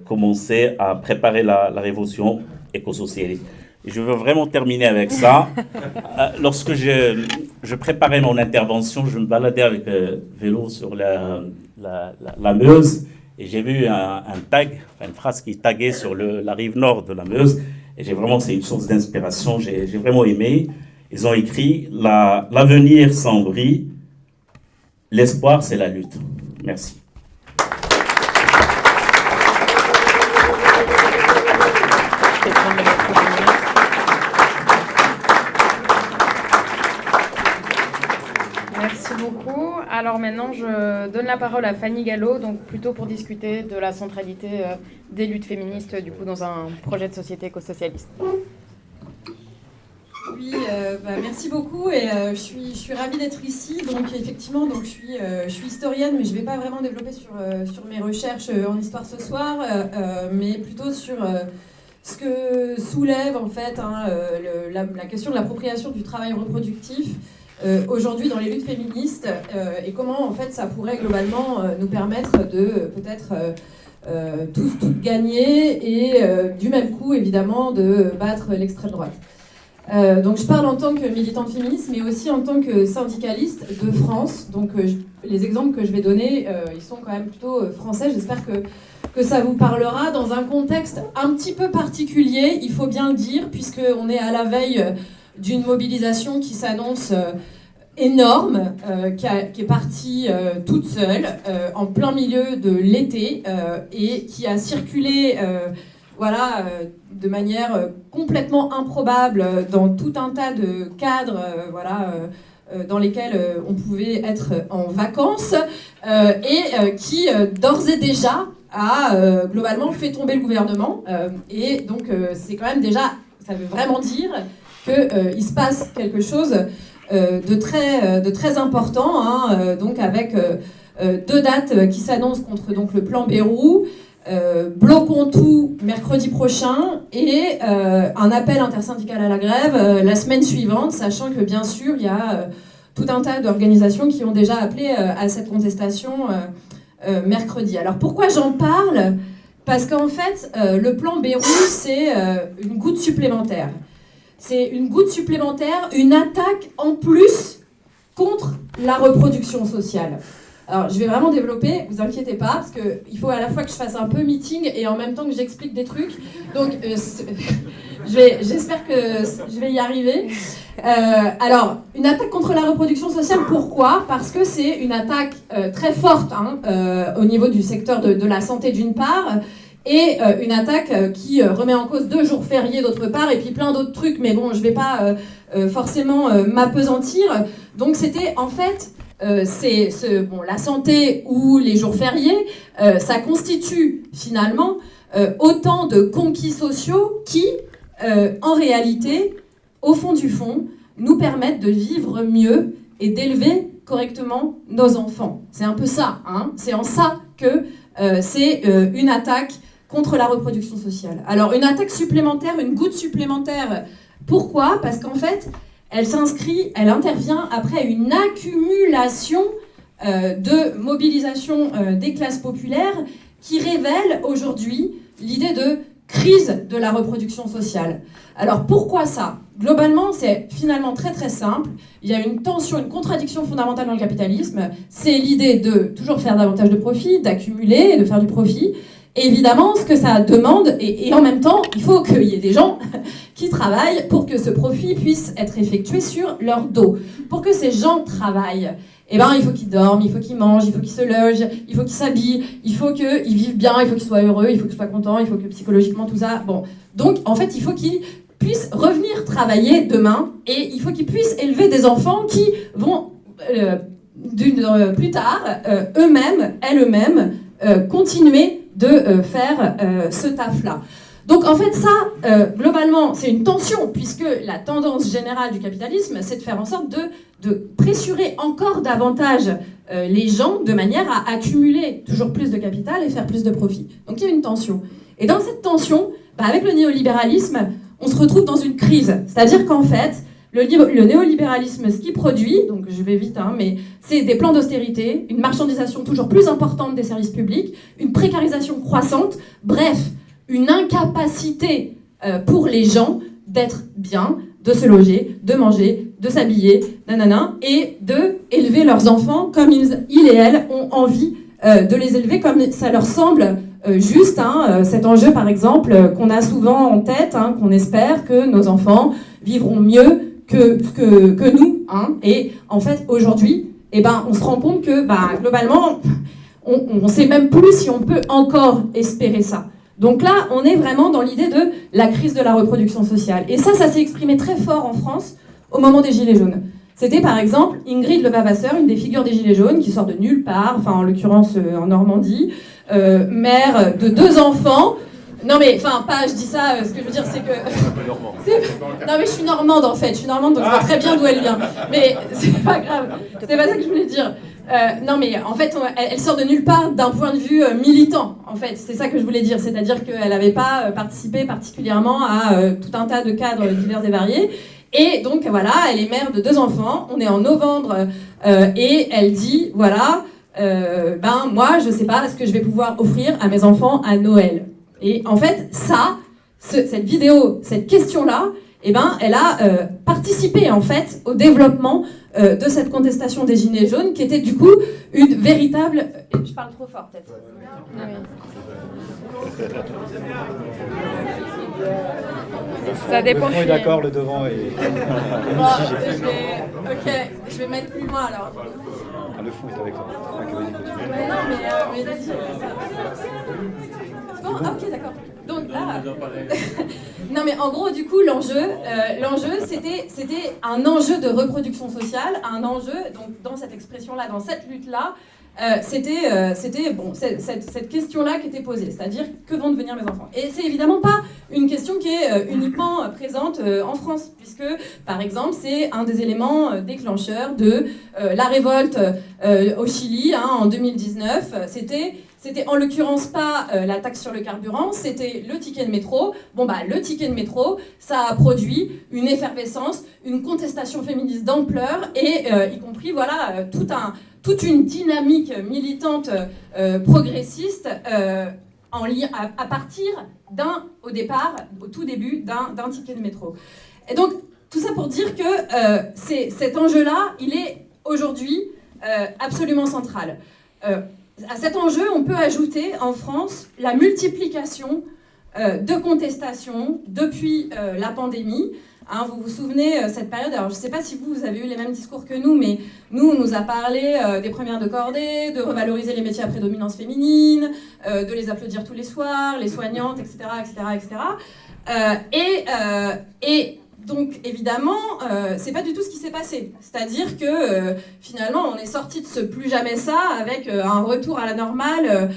commencer à préparer la révolution écosocialiste. Et je veux vraiment terminer avec ça. Lorsque je préparais mon intervention, je me baladais avec vélo sur la Meuse, et j'ai vu un tag, une phrase qui taguait sur la rive nord de la Meuse. Et c'est une source d'inspiration, j'ai vraiment aimé. Ils ont écrit « L'avenir sans bruit, l'espoir c'est la lutte ». Merci. Merci beaucoup. Alors maintenant, je donne la parole à Fanny Gallo, donc plutôt pour discuter de la centralité des luttes féministes du coup dans un projet de société éco-socialiste. Oui, merci beaucoup et je suis ravie d'être ici. Donc effectivement, je suis historienne, mais je ne vais pas vraiment développer sur mes recherches en histoire ce soir, mais plutôt sur ce que soulève en fait la question de l'appropriation du travail reproductif aujourd'hui dans les luttes féministes et comment en fait ça pourrait globalement nous permettre de peut-être tous toutes gagner et du même coup évidemment de battre l'extrême droite. Donc je parle en tant que militante féministe, mais aussi en tant que syndicaliste de France. Donc les exemples que je vais donner, ils sont quand même plutôt français. J'espère que ça vous parlera dans un contexte un petit peu particulier, il faut bien le dire, puisqu'on est à la veille d'une mobilisation qui s'annonce énorme, qui est partie toute seule, en plein milieu de l'été, et qui a circulé... de manière complètement improbable dans tout un tas de cadres dans lesquels on pouvait être en vacances et qui d'ores et déjà a globalement fait tomber le gouvernement. Et donc c'est quand même déjà, ça veut vraiment dire qu'il se passe quelque chose de très important, donc avec deux dates qui s'annoncent contre donc, le plan Bayrou. Bloquons tout mercredi prochain et un appel intersyndical à la grève la semaine suivante, sachant que bien sûr il y a tout un tas d'organisations qui ont déjà appelé à cette contestation mercredi. Alors pourquoi j'en parle ? Parce qu'en fait le plan Bayrou c'est une goutte supplémentaire. C'est une goutte supplémentaire, une attaque en plus contre la reproduction sociale. Alors, je vais vraiment développer, vous inquiétez pas, parce qu'il faut à la fois que je fasse un peu meeting et en même temps que j'explique des trucs. Donc, j'espère que je vais y arriver. Alors, une attaque contre la reproduction sociale, pourquoi ? Parce que c'est une attaque très forte au niveau du secteur de la santé d'une part, et une attaque qui remet en cause 2 jours fériés d'autre part, et puis plein d'autres trucs, mais bon, je vais pas forcément m'appesantir. Donc, c'était en fait... la santé ou les jours fériés, ça constitue finalement autant de conquis sociaux qui, en réalité, au fond du fond, nous permettent de vivre mieux et d'élever correctement nos enfants. C'est un peu ça, hein. C'est en ça que c'est une attaque contre la reproduction sociale. Alors, une attaque supplémentaire, une goutte supplémentaire, pourquoi ? Parce qu'en fait, elle intervient après une accumulation de mobilisation des classes populaires qui révèle aujourd'hui l'idée de crise de la reproduction sociale. Alors pourquoi ça ? Globalement, c'est finalement très très simple. Il y a une tension, une contradiction fondamentale dans le capitalisme. C'est l'idée de toujours faire davantage de profit, d'accumuler et de faire du profit. Et évidemment, ce que ça demande, et en même temps, il faut qu'il y ait des gens qui travaillent pour que ce profit puisse être effectué sur leur dos. Pour que ces gens travaillent, eh ben, il faut qu'ils dorment, il faut qu'ils mangent, il faut qu'ils se logent, il faut qu'ils s'habillent, il faut qu'ils vivent bien, il faut qu'ils soient heureux, il faut qu'ils soient contents, il faut que psychologiquement tout ça... Bon, donc en fait, il faut qu'ils puissent revenir travailler demain et il faut qu'ils puissent élever des enfants qui vont plus tard, elles-mêmes, continuer de faire ce taf-là. Donc en fait ça, globalement, c'est une tension, puisque la tendance générale du capitalisme, c'est de faire en sorte de pressurer encore davantage les gens de manière à accumuler toujours plus de capital et faire plus de profit. Donc il y a une tension. Et dans cette tension, avec le néolibéralisme, on se retrouve dans une crise. C'est-à-dire qu'en fait, le néolibéralisme, ce qu'il produit, donc je vais vite, hein, mais c'est des plans d'austérité, une marchandisation toujours plus importante des services publics, une précarisation croissante, bref, une incapacité pour les gens d'être bien, de se loger, de manger, de s'habiller, nanana, et de élever leurs enfants comme ils et elles ont envie de les élever, comme ça leur semble juste. Hein, cet enjeu, par exemple, qu'on a souvent en tête, hein, qu'on espère que nos enfants vivront mieux que nous. Hein, et en fait, aujourd'hui, on se rend compte que globalement, on ne sait même plus si on peut encore espérer ça. Donc là, on est vraiment dans l'idée de la crise de la reproduction sociale. Et ça s'est exprimé très fort en France au moment des Gilets jaunes. C'était par exemple Ingrid Levavasseur, une des figures des Gilets jaunes, qui sort de nulle part, enfin en l'occurrence en Normandie, mère de 2 enfants. Non mais, je dis ça, ce que je veux dire c'est que... Non mais je suis normande en fait, je suis normande donc je vois très bien d'où elle vient. Mais c'est pas grave, c'est pas ça que je voulais dire. Non mais en fait, elle sort de nulle part d'un point de vue militant, en fait, c'est ça que je voulais dire. C'est-à-dire qu'elle n'avait pas participé particulièrement à tout un tas de cadres divers et variés. Et donc voilà, elle est mère de 2 enfants, on est en novembre, et elle dit, voilà, moi je sais pas ce que je vais pouvoir offrir à mes enfants à Noël. Et en fait, cette vidéo, cette question-là, elle a participé en fait au développement de cette contestation des Gilets jaunes, qui était du coup une véritable... Je parle trop fort peut-être. Ça dépend. Le fond est d'accord, le devant est Ok, je vais mettre plus loin alors. Ah, le fond est avec toi. Ok, vas-y, continue. Mais vas-y. Bon, ok, d'accord. Donc là... Non mais en gros, du coup, l'enjeu c'était un enjeu de reproduction sociale, un enjeu, donc dans cette expression-là, dans cette lutte-là, c'était cette question-là qui était posée, c'est-à-dire que vont devenir mes enfants. Et c'est évidemment pas une question qui est uniquement présente en France, puisque par exemple c'est un des éléments déclencheurs de la révolte au Chili en 2019. C'était en l'occurrence pas la taxe sur le carburant, c'était le ticket de métro. Le ticket de métro, ça a produit une effervescence, une contestation féministe d'ampleur, et y compris toute une dynamique militante progressiste à partir au tout début d'un ticket de métro. Et donc, tout ça pour dire que cet enjeu-là, il est aujourd'hui absolument central. À cet enjeu, on peut ajouter en France la multiplication de contestations depuis la pandémie. Vous vous souvenez, cette période, alors je ne sais pas si vous avez eu les mêmes discours que nous, mais nous, on nous a parlé des premières de cordée, de revaloriser les métiers à prédominance féminine, de les applaudir tous les soirs, les soignantes, etc., etc., etc. Et Donc évidemment, c'est pas du tout ce qui s'est passé. C'est-à-dire que finalement, on est sorti de ce plus jamais ça avec un retour à la normale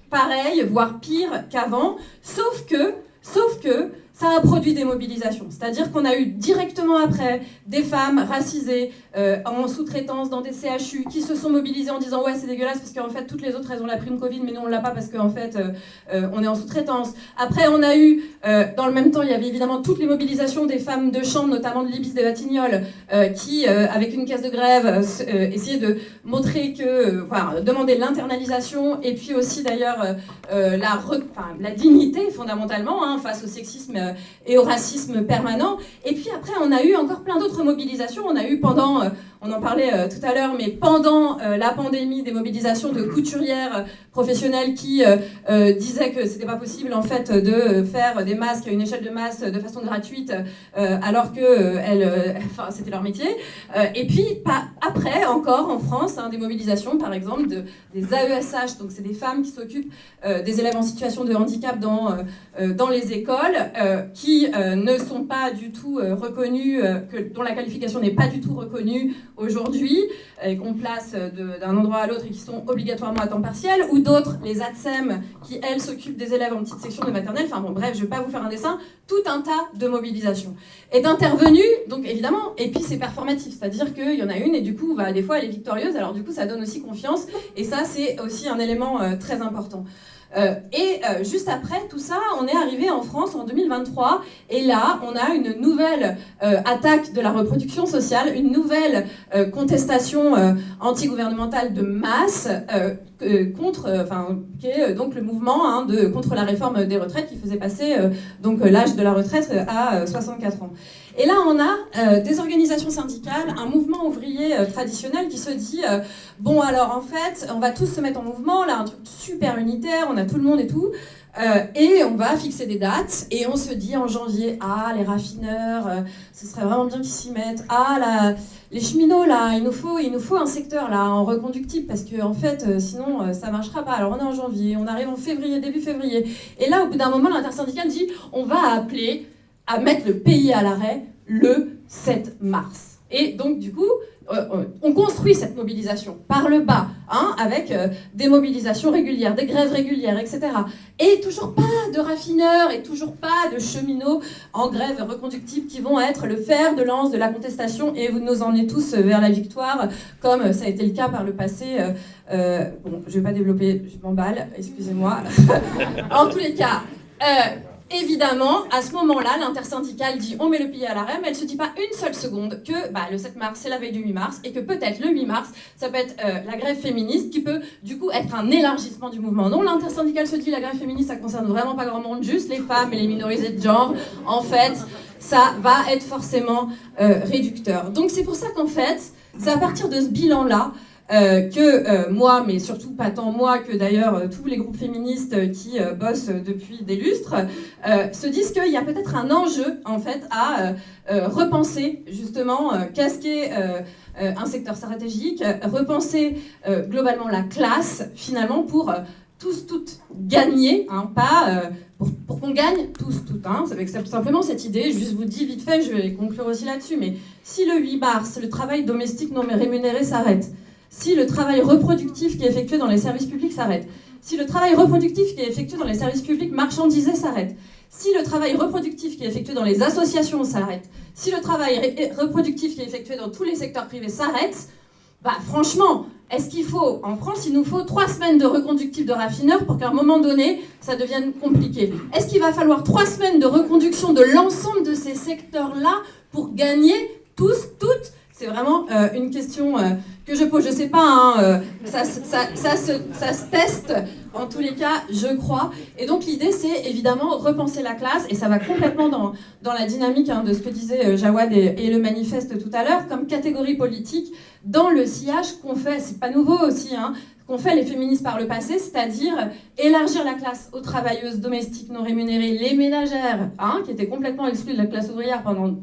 pareil, voire pire qu'avant, sauf que ça a produit des mobilisations. C'est-à-dire qu'on a eu directement après des femmes racisées en sous-traitance dans des CHU qui se sont mobilisées en disant « Ouais, c'est dégueulasse parce qu'en fait, toutes les autres, elles ont la prime Covid, mais nous, on l'a pas parce qu'en fait, on est en sous-traitance. » Après, on a eu, dans le même temps, il y avait évidemment toutes les mobilisations des femmes de chambre, notamment de l'Ibis des Batignolles, qui, avec une caisse de grève, essayaient de montrer que, demander l'internalisation et puis aussi d'ailleurs la dignité fondamentalement face au sexisme et au racisme permanent. Et puis après, on a eu encore plein d'autres mobilisations. On a eu pendant, on en parlait tout à l'heure, mais pendant la pandémie, des mobilisations de couturières professionnelles qui disaient que c'était pas possible en fait de faire des masques à une échelle de masse de façon gratuite, alors que c'était leur métier. Et puis après encore en France, des mobilisations par exemple des AESH, donc c'est des femmes qui s'occupent des élèves en situation de handicap dans les écoles, qui ne sont pas du tout reconnus, dont la qualification n'est pas du tout reconnue aujourd'hui, et qu'on place d'un endroit à l'autre et qui sont obligatoirement à temps partiel, ou d'autres, les ATSEM, qui elles s'occupent des élèves en petite section de maternelle. Enfin bon, bref, je ne vais pas vous faire un dessin. Tout un tas de mobilisations est intervenu, donc évidemment, et puis c'est performatif, c'est-à-dire qu'il y en a une et du coup, des fois elle est victorieuse, alors du coup ça donne aussi confiance, et ça c'est aussi un élément très important. Juste après tout ça, on est arrivé en France en 2023 et là, on a une nouvelle attaque de la reproduction sociale, une nouvelle contestation anti-gouvernementale de masse qui est donc le mouvement contre la réforme des retraites qui faisait passer l'âge de la retraite à 64 ans. Et là, on a des organisations syndicales, un mouvement ouvrier traditionnel qui se dit bon, alors en fait, on va tous se mettre en mouvement, là, un truc super unitaire, on a tout le monde et tout, et on va fixer des dates, et on se dit en janvier, les raffineurs, ce serait vraiment bien qu'ils s'y mettent, les cheminots, là, il nous faut un secteur là en reconductible, parce que en fait, sinon, ça marchera pas. Alors on est en janvier, on arrive en février, début février, et là, au bout d'un moment, l'intersyndicale dit, on va appeler à mettre le pays à l'arrêt le 7 mars. Et donc, du coup, on construit cette mobilisation par le bas, avec des mobilisations régulières, des grèves régulières, etc. Et toujours pas de raffineurs et toujours pas de cheminots en grève reconductible qui vont être le fer de lance de la contestation et vous nous emmenez tous vers la victoire, comme ça a été le cas par le passé. Bon, je vais pas développer, je m'emballe, excusez-moi. En tous les cas... évidemment, à ce moment-là, l'intersyndicale dit on met le pied à l'arrêt, mais elle ne se dit pas une seule seconde que le 7 mars, c'est la veille du 8 mars, et que peut-être le 8 mars, ça peut être la grève féministe qui peut du coup être un élargissement du mouvement. Non, l'intersyndicale se dit la grève féministe, ça concerne vraiment pas grand monde, juste les femmes et les minorisés de genre. En fait, ça va être forcément réducteur. Donc c'est pour ça qu'en fait, c'est à partir de ce bilan-là moi, mais surtout pas tant moi que d'ailleurs tous les groupes féministes qui bossent depuis des lustres, se disent qu'il y a peut-être un enjeu en fait à repenser justement qu'est-ce qu'est un secteur stratégique, repenser globalement la classe finalement pour tous, toutes gagner, pas pour qu'on gagne tous, toutes. C'est simplement cette idée, je vous dis vite fait, je vais conclure aussi là-dessus, mais si le 8 mars, le travail domestique non rémunéré s'arrête, si le travail reproductif qui est effectué dans les services publics s'arrête, si le travail reproductif qui est effectué dans les services publics marchandisés s'arrête, si le travail reproductif qui est effectué dans les associations s'arrête, si le travail reproductif qui est effectué dans tous les secteurs privés s'arrête, franchement, est-ce qu'il faut, en France, il nous faut 3 semaines de reconductible de raffineurs pour qu'à un moment donné, ça devienne compliqué. Est-ce qu'il va falloir 3 semaines de reconduction de l'ensemble de ces secteurs-là pour gagner tous, toutes ? C'est vraiment une question que je pose. Je ne sais pas, ça se teste, en tous les cas, je crois. Et donc l'idée, c'est évidemment repenser la classe, et ça va complètement dans la dynamique de ce que disait Jawad et le manifeste tout à l'heure, comme catégorie politique, dans le sillage qu'on fait, c'est pas nouveau aussi, qu'ont fait les féministes par le passé, c'est-à-dire élargir la classe aux travailleuses domestiques non rémunérées, les ménagères, qui étaient complètement exclues de la classe ouvrière pendant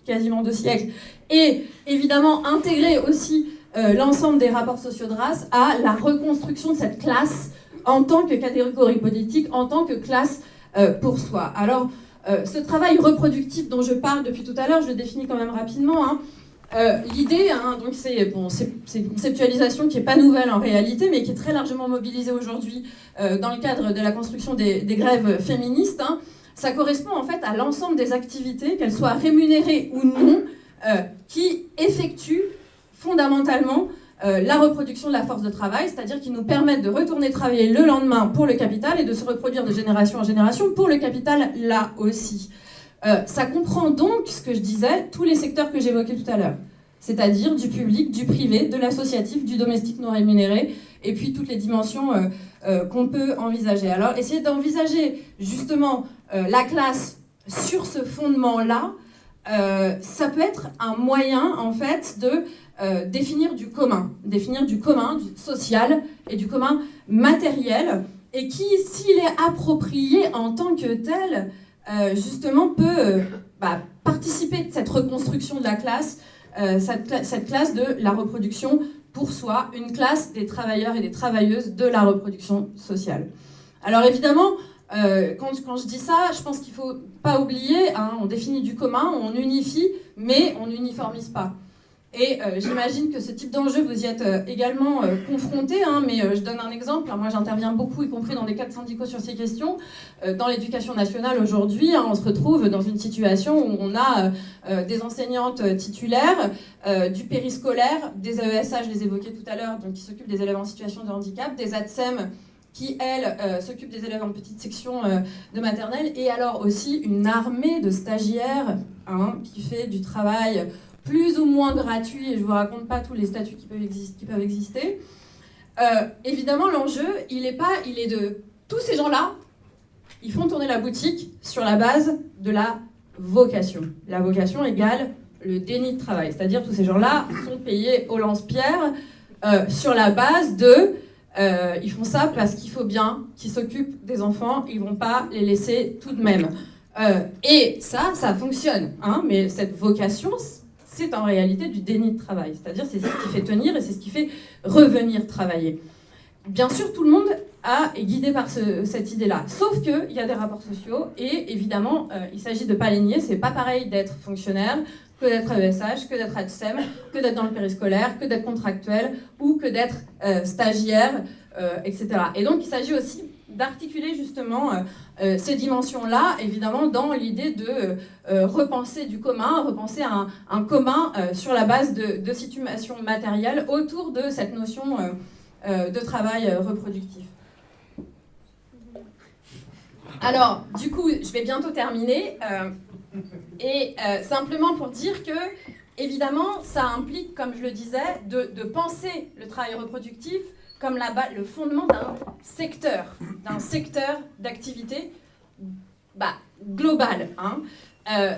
quasiment 2 siècles, et évidemment intégrer aussi l'ensemble des rapports sociaux de race à la reconstruction de cette classe en tant que catégorie politique, en tant que classe pour soi. Alors, Ce travail reproductif dont je parle depuis tout à l'heure, je le définis quand même rapidement. L'idée, donc c'est une conceptualisation qui n'est pas nouvelle en réalité, mais qui est très largement mobilisée aujourd'hui dans le cadre de la construction des grèves féministes. Ça correspond en fait à l'ensemble des activités, qu'elles soient rémunérées ou non, qui effectuent fondamentalement la reproduction de la force de travail, c'est-à-dire qui nous permettent de retourner travailler le lendemain pour le capital et de se reproduire de génération en génération pour le capital là aussi. Ça comprend donc, ce que je disais, tous les secteurs que j'évoquais tout à l'heure, c'est-à-dire du public, du privé, de l'associatif, du domestique non rémunéré, et puis toutes les dimensions qu'on peut envisager. Alors, essayer d'envisager justement la classe sur ce fondement-là, ça peut être un moyen, en fait, de définir du commun du social et du commun matériel, et qui, s'il est approprié en tant que tel, justement peut participer de cette reconstruction de la classe, cette classe de la reproduction pour soi, une classe des travailleurs et des travailleuses de la reproduction sociale. Alors évidemment, quand je dis ça, je pense qu'il ne faut pas oublier, on définit du commun, on unifie, mais on n'uniformise pas. Et j'imagine que ce type d'enjeu, vous y êtes également confrontés, mais je donne un exemple. Moi, j'interviens beaucoup, y compris dans des cadres syndicaux sur ces questions. Dans l'éducation nationale, aujourd'hui, on se retrouve dans une situation où on a des enseignantes titulaires, du périscolaire, des AESH, je les évoquais tout à l'heure, donc qui s'occupent des élèves en situation de handicap, des ATSEM, qui, elles, s'occupent des élèves en petite section de maternelle, et alors aussi une armée de stagiaires qui fait du travail plus ou moins gratuit, et je ne vous raconte pas tous les statuts qui peuvent exister. Évidemment, l'enjeu, il est de tous ces gens-là, ils font tourner la boutique sur la base de la vocation. La vocation égale le déni de travail, c'est-à-dire tous ces gens-là sont payés au lance-pierre sur la base de ils font ça parce qu'il faut bien qu'ils s'occupent des enfants, ils ne vont pas les laisser tout de même. Et ça fonctionne, mais cette vocation, c'est en réalité du déni de travail. C'est-à-dire c'est ce qui fait tenir et c'est ce qui fait revenir travailler. Bien sûr, tout le monde est guidé par cette idée-là. Sauf qu'il y a des rapports sociaux et évidemment, il s'agit de ne pas les nier. C'est pas pareil d'être fonctionnaire que d'être AESH, que d'être ATSEM, que d'être dans le périscolaire, que d'être contractuel ou que d'être stagiaire, etc. Et donc, il s'agit aussi d'articuler justement ces dimensions-là, évidemment, dans l'idée de repenser du commun, repenser un commun sur la base de situations matérielles autour de cette notion de travail reproductif. Alors, du coup, je vais bientôt terminer, et simplement pour dire que, évidemment, ça implique, comme je le disais, de penser le travail reproductif comme le fondement d'un secteur d'activité global.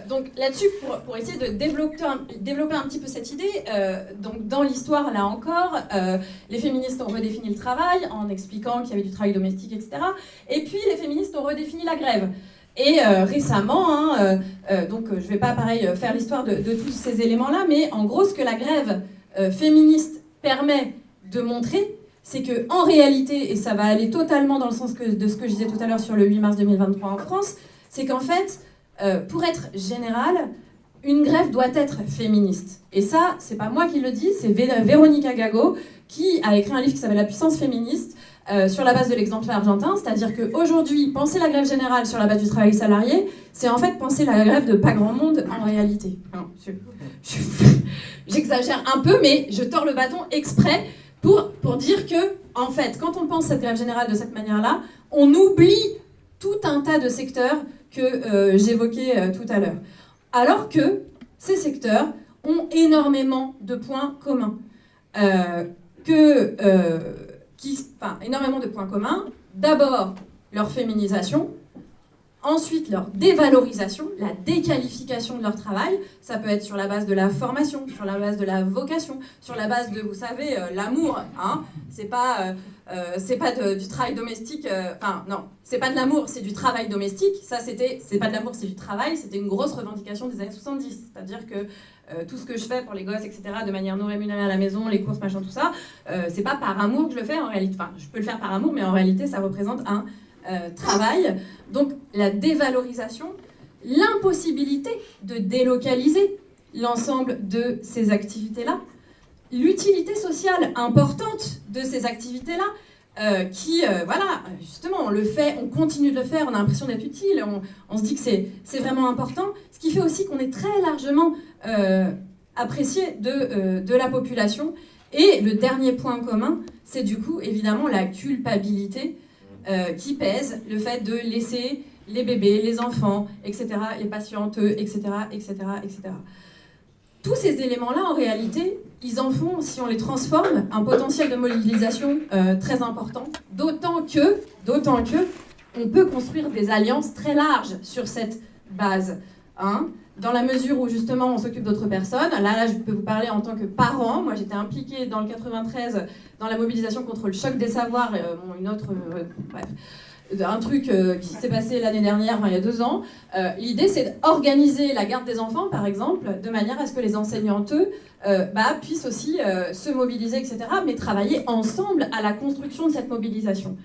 Donc là-dessus, pour essayer de développer un petit peu cette idée, donc dans l'histoire, là encore, les féministes ont redéfini le travail en expliquant qu'il y avait du travail domestique, etc. Et puis les féministes ont redéfini la grève. Et récemment, donc je ne vais pas faire l'histoire de tous ces éléments-là, mais en gros, ce que la grève féministe permet de montrer, c'est qu'en réalité, et ça va aller totalement dans le sens de ce que je disais tout à l'heure sur le 8 mars 2023 en France, c'est qu'en fait, pour être générale, une grève doit être féministe. Et ça, c'est pas moi qui le dis, c'est Véronica Gago qui a écrit un livre qui s'appelle La puissance féministe, sur la base de l'exemple argentin, c'est-à-dire qu'aujourd'hui, penser la grève générale sur la base du travail salarié, c'est en fait penser la grève de pas grand monde en réalité. J'exagère un peu, mais je tords le bâton exprès pour dire que, en fait, quand on pense cette grève générale de cette manière-là, on oublie tout un tas de secteurs que j'évoquais tout à l'heure. Alors que ces secteurs ont énormément de points communs. Énormément de points communs. D'abord, leur féminisation. Ensuite, leur dévalorisation, la déqualification de leur travail. Ça peut être sur la base de la formation, sur la base de la vocation, sur la base de, vous savez, l'amour. C'est pas du travail domestique. Non, c'est pas de l'amour, c'est du travail domestique. C'est pas de l'amour, c'est du travail. C'était une grosse revendication des années 70. C'est-à-dire que tout ce que je fais pour les gosses, etc., de manière non rémunérée à la maison, les courses, machin, tout ça, c'est pas par amour que je le fais en réalité. Enfin, je peux le faire par amour, mais en réalité, ça représente un travail. Donc, la dévalorisation l'impossibilité de délocaliser l'ensemble de ces activités-là, l'utilité sociale importante de ces activités-là, voilà, justement, on le fait, on continue de le faire, on a l'impression d'être utile, on se dit que c'est vraiment important, ce qui fait aussi qu'on est très largement apprécié de la population. Et le dernier point commun, c'est du coup, évidemment, la culpabilité qui pèse, le fait de laisser les bébés, les enfants, etc., les patientes, etc., etc., etc. Tous ces éléments-là, en réalité, ils en font, si on les transforme, un potentiel de mobilisation très important, d'autant que on peut construire des alliances très larges sur cette base, hein, dans la mesure où, justement, on s'occupe d'autres personnes. Là, je peux vous parler en tant que parent. Moi, j'étais impliquée dans le 93 dans la mobilisation contre le choc des savoirs, bref, un truc qui s'est passé l'année dernière, il y a 2 ans. L'idée, c'est d'organiser la garde des enfants, par exemple, de manière à ce que les enseignantes puissent aussi se mobiliser, etc., mais travailler ensemble à la construction de cette mobilisation.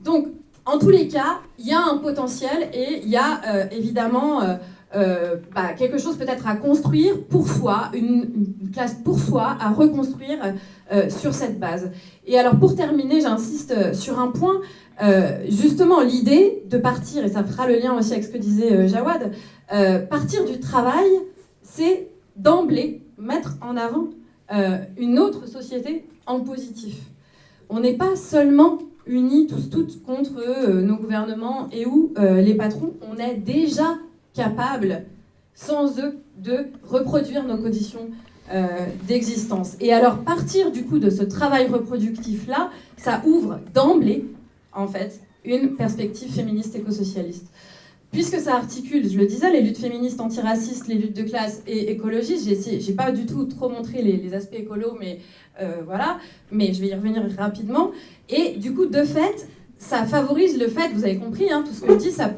Donc, en tous les cas, il y a un potentiel et il y a évidemment quelque chose peut-être à construire pour soi, une classe pour soi, à reconstruire sur cette base. Et alors, pour terminer, j'insiste sur un point. Justement, l'idée de partir, et ça fera le lien aussi avec ce que disait Jawad, partir du travail, c'est d'emblée mettre en avant une autre société en positif. On n'est pas seulement unis tous toutes contre nos gouvernements et ou les patrons, on est déjà capable, sans eux, de reproduire nos conditions d'existence. Et alors, partir du coup de ce travail reproductif-là, ça ouvre d'emblée en fait, une perspective féministe écosocialiste. Puisque ça articule, je le disais, les luttes féministes antiracistes, les luttes de classe et écologistes, j'ai pas du tout trop montré les aspects écolos, mais voilà, mais je vais y revenir rapidement. Et du coup, de fait, ça favorise le fait, vous avez compris, hein, tout ce que je dis, ça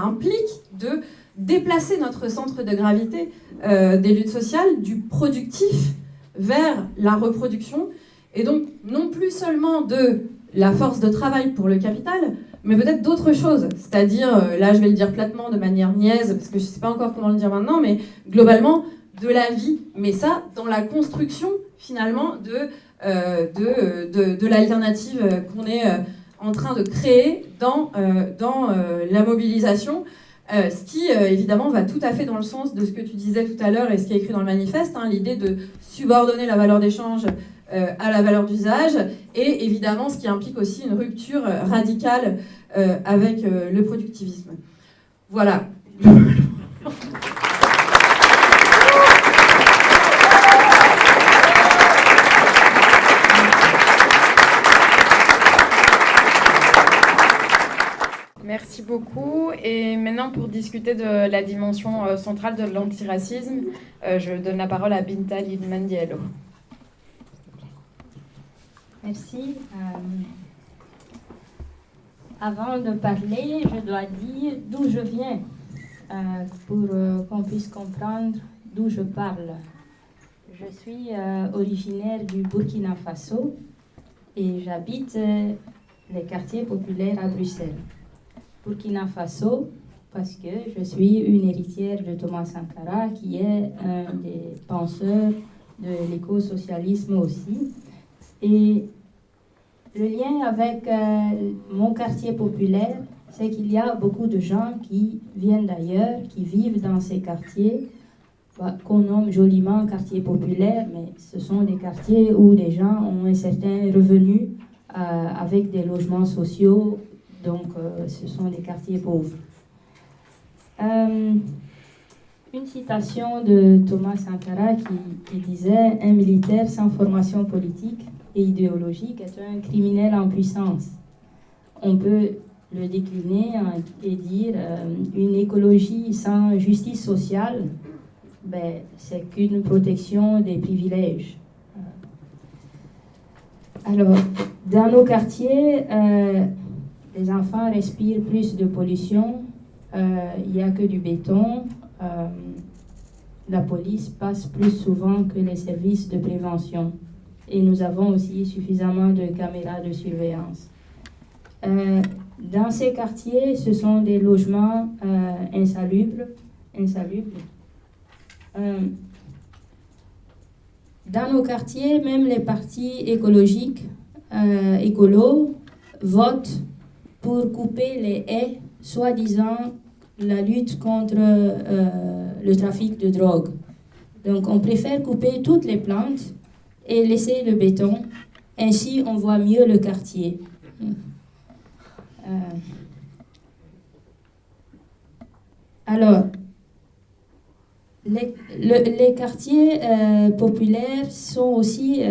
implique de déplacer notre centre de gravité des luttes sociales du productif vers la reproduction, et donc non plus seulement de la force de travail pour le capital, mais peut-être d'autres choses. C'est-à-dire, là je vais le dire platement de manière niaise, parce que je ne sais pas encore comment le dire maintenant, mais globalement, de la vie. Mais ça, dans la construction, finalement, de l'alternative qu'on est en train de créer dans la mobilisation, ce qui, évidemment, va tout à fait dans le sens de ce que tu disais tout à l'heure et ce qui est écrit dans le manifeste, hein, l'idée de subordonner la valeur d'échange à la valeur d'usage, et évidemment ce qui implique aussi une rupture radicale avec le productivisme. Voilà. Merci beaucoup. Et maintenant, pour discuter de la dimension centrale de l'antiracisme, je donne la parole à Binta Lidman-Diallo. Merci. Avant de parler, je dois dire d'où je viens pour qu'on puisse comprendre d'où je parle. Je suis originaire du Burkina Faso et j'habite les quartiers populaires à Bruxelles. Burkina Faso, parce que je suis une héritière de Thomas Sankara, qui est un des penseurs de l'écosocialisme aussi. Et le lien avec mon quartier populaire, c'est qu'il y a beaucoup de gens qui viennent d'ailleurs, qui vivent dans ces quartiers, qu'on nomme joliment quartiers populaires, mais ce sont des quartiers où les gens ont un certain revenu avec des logements sociaux, donc ce sont des quartiers pauvres. Une citation de Thomas Sankara qui disait « Un militaire sans formation politique et idéologique est un criminel en puissance ». On peut le décliner et dire une écologie sans justice sociale, c'est qu'une protection des privilèges. Alors, dans nos quartiers, les enfants respirent plus de pollution, il n'y a que du béton, la police passe plus souvent que les services de prévention. Et nous avons aussi suffisamment de caméras de surveillance. Dans ces quartiers, ce sont des logements insalubres. Dans nos quartiers, même les partis écologiques, écolos, votent pour couper les haies, soi-disant la lutte contre le trafic de drogue. Donc on préfère couper toutes les plantes et laisser le béton. Ainsi, on voit mieux le quartier. Alors, les quartiers populaires sont aussi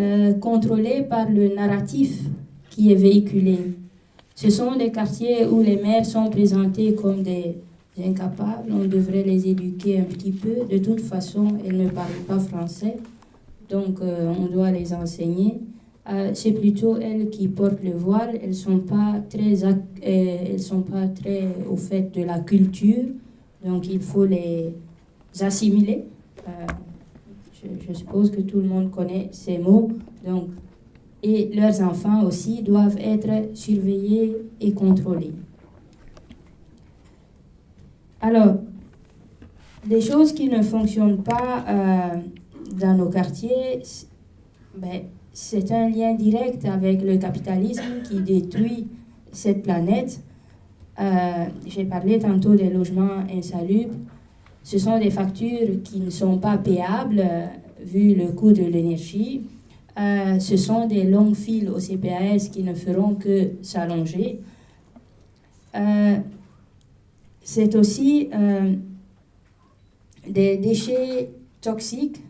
contrôlés par le narratif qui est véhiculé. Ce sont des quartiers où les maires sont présentés comme des incapables, on devrait les éduquer un petit peu. De toute façon, elles ne parlent pas français, donc on doit les enseigner. C'est plutôt elles qui portent le voile, elles ne sont pas très au fait de la culture, donc il faut les assimiler. Je suppose que tout le monde connaît ces mots. Donc, et leurs enfants aussi doivent être surveillés et contrôlés. Alors, des choses qui ne fonctionnent pas dans nos quartiers, c'est un lien direct avec le capitalisme qui détruit cette planète. J'ai parlé tantôt des logements insalubres. Ce sont des factures qui ne sont pas payables vu le coût de l'énergie. Ce sont des longues files au CPAS qui ne feront que s'allonger. C'est aussi des déchets toxiques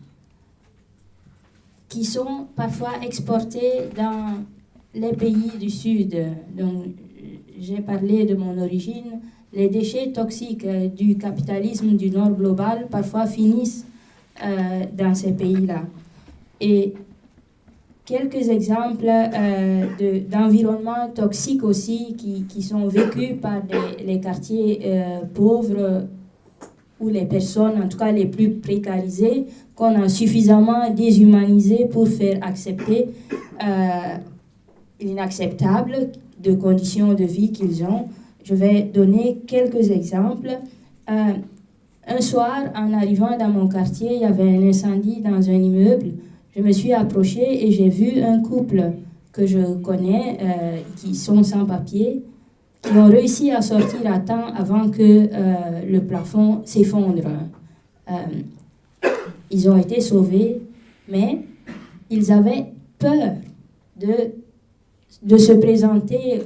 qui sont parfois exportés dans les pays du Sud. Donc, j'ai parlé de mon origine. Les déchets toxiques du capitalisme du Nord global parfois finissent dans ces pays-là. Et quelques exemples d'environnements toxiques aussi qui sont vécus par les quartiers pauvres ou les personnes, en tout cas les plus précarisées, qu'on a suffisamment déshumanisées pour faire accepter l'inacceptable de conditions de vie qu'ils ont. Je vais donner quelques exemples. Un soir, en arrivant dans mon quartier, il y avait un incendie dans un immeuble. Je me suis approchée et j'ai vu un couple que je connais, qui sont sans papier, qui ont réussi à sortir à temps avant que le plafond s'effondre. Ils ont été sauvés, mais ils avaient peur de se présenter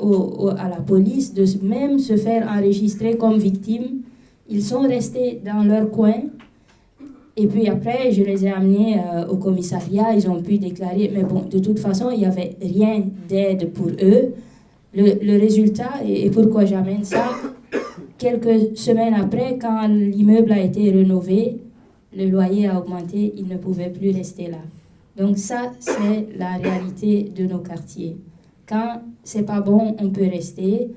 à la police, de même se faire enregistrer comme victimes. Ils sont restés dans leur coin. Et puis après, je les ai amenés au commissariat, ils ont pu déclarer, mais bon, de toute façon, il n'y avait rien d'aide pour eux. Le résultat, et pourquoi j'amène ça, quelques semaines après, quand l'immeuble a été rénové, le loyer a augmenté, ils ne pouvaient plus rester là. Donc ça, c'est la réalité de nos quartiers. Quand c'est pas bon, on peut rester.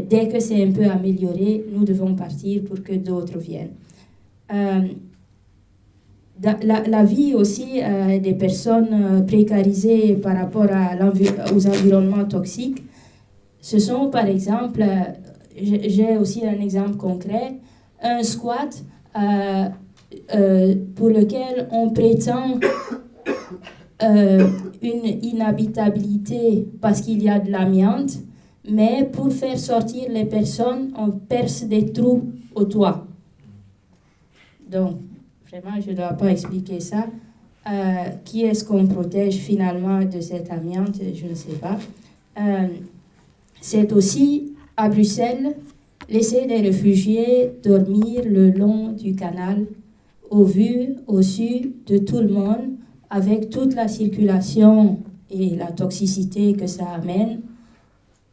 Dès que c'est un peu amélioré, nous devons partir pour que d'autres viennent. La vie aussi des personnes précarisées par rapport aux environnements toxiques, ce sont par exemple, j'ai aussi un exemple concret, un squat pour lequel on prétend une inhabitabilité parce qu'il y a de l'amiante, mais pour faire sortir les personnes, on perce des trous au toit. Donc, vraiment, je ne dois pas expliquer ça. Qui est-ce qu'on protège finalement de cette amiante? Je ne sais pas. C'est aussi, à Bruxelles, laisser des réfugiés dormir le long du canal, au vu, au su de tout le monde, avec toute la circulation et la toxicité que ça amène.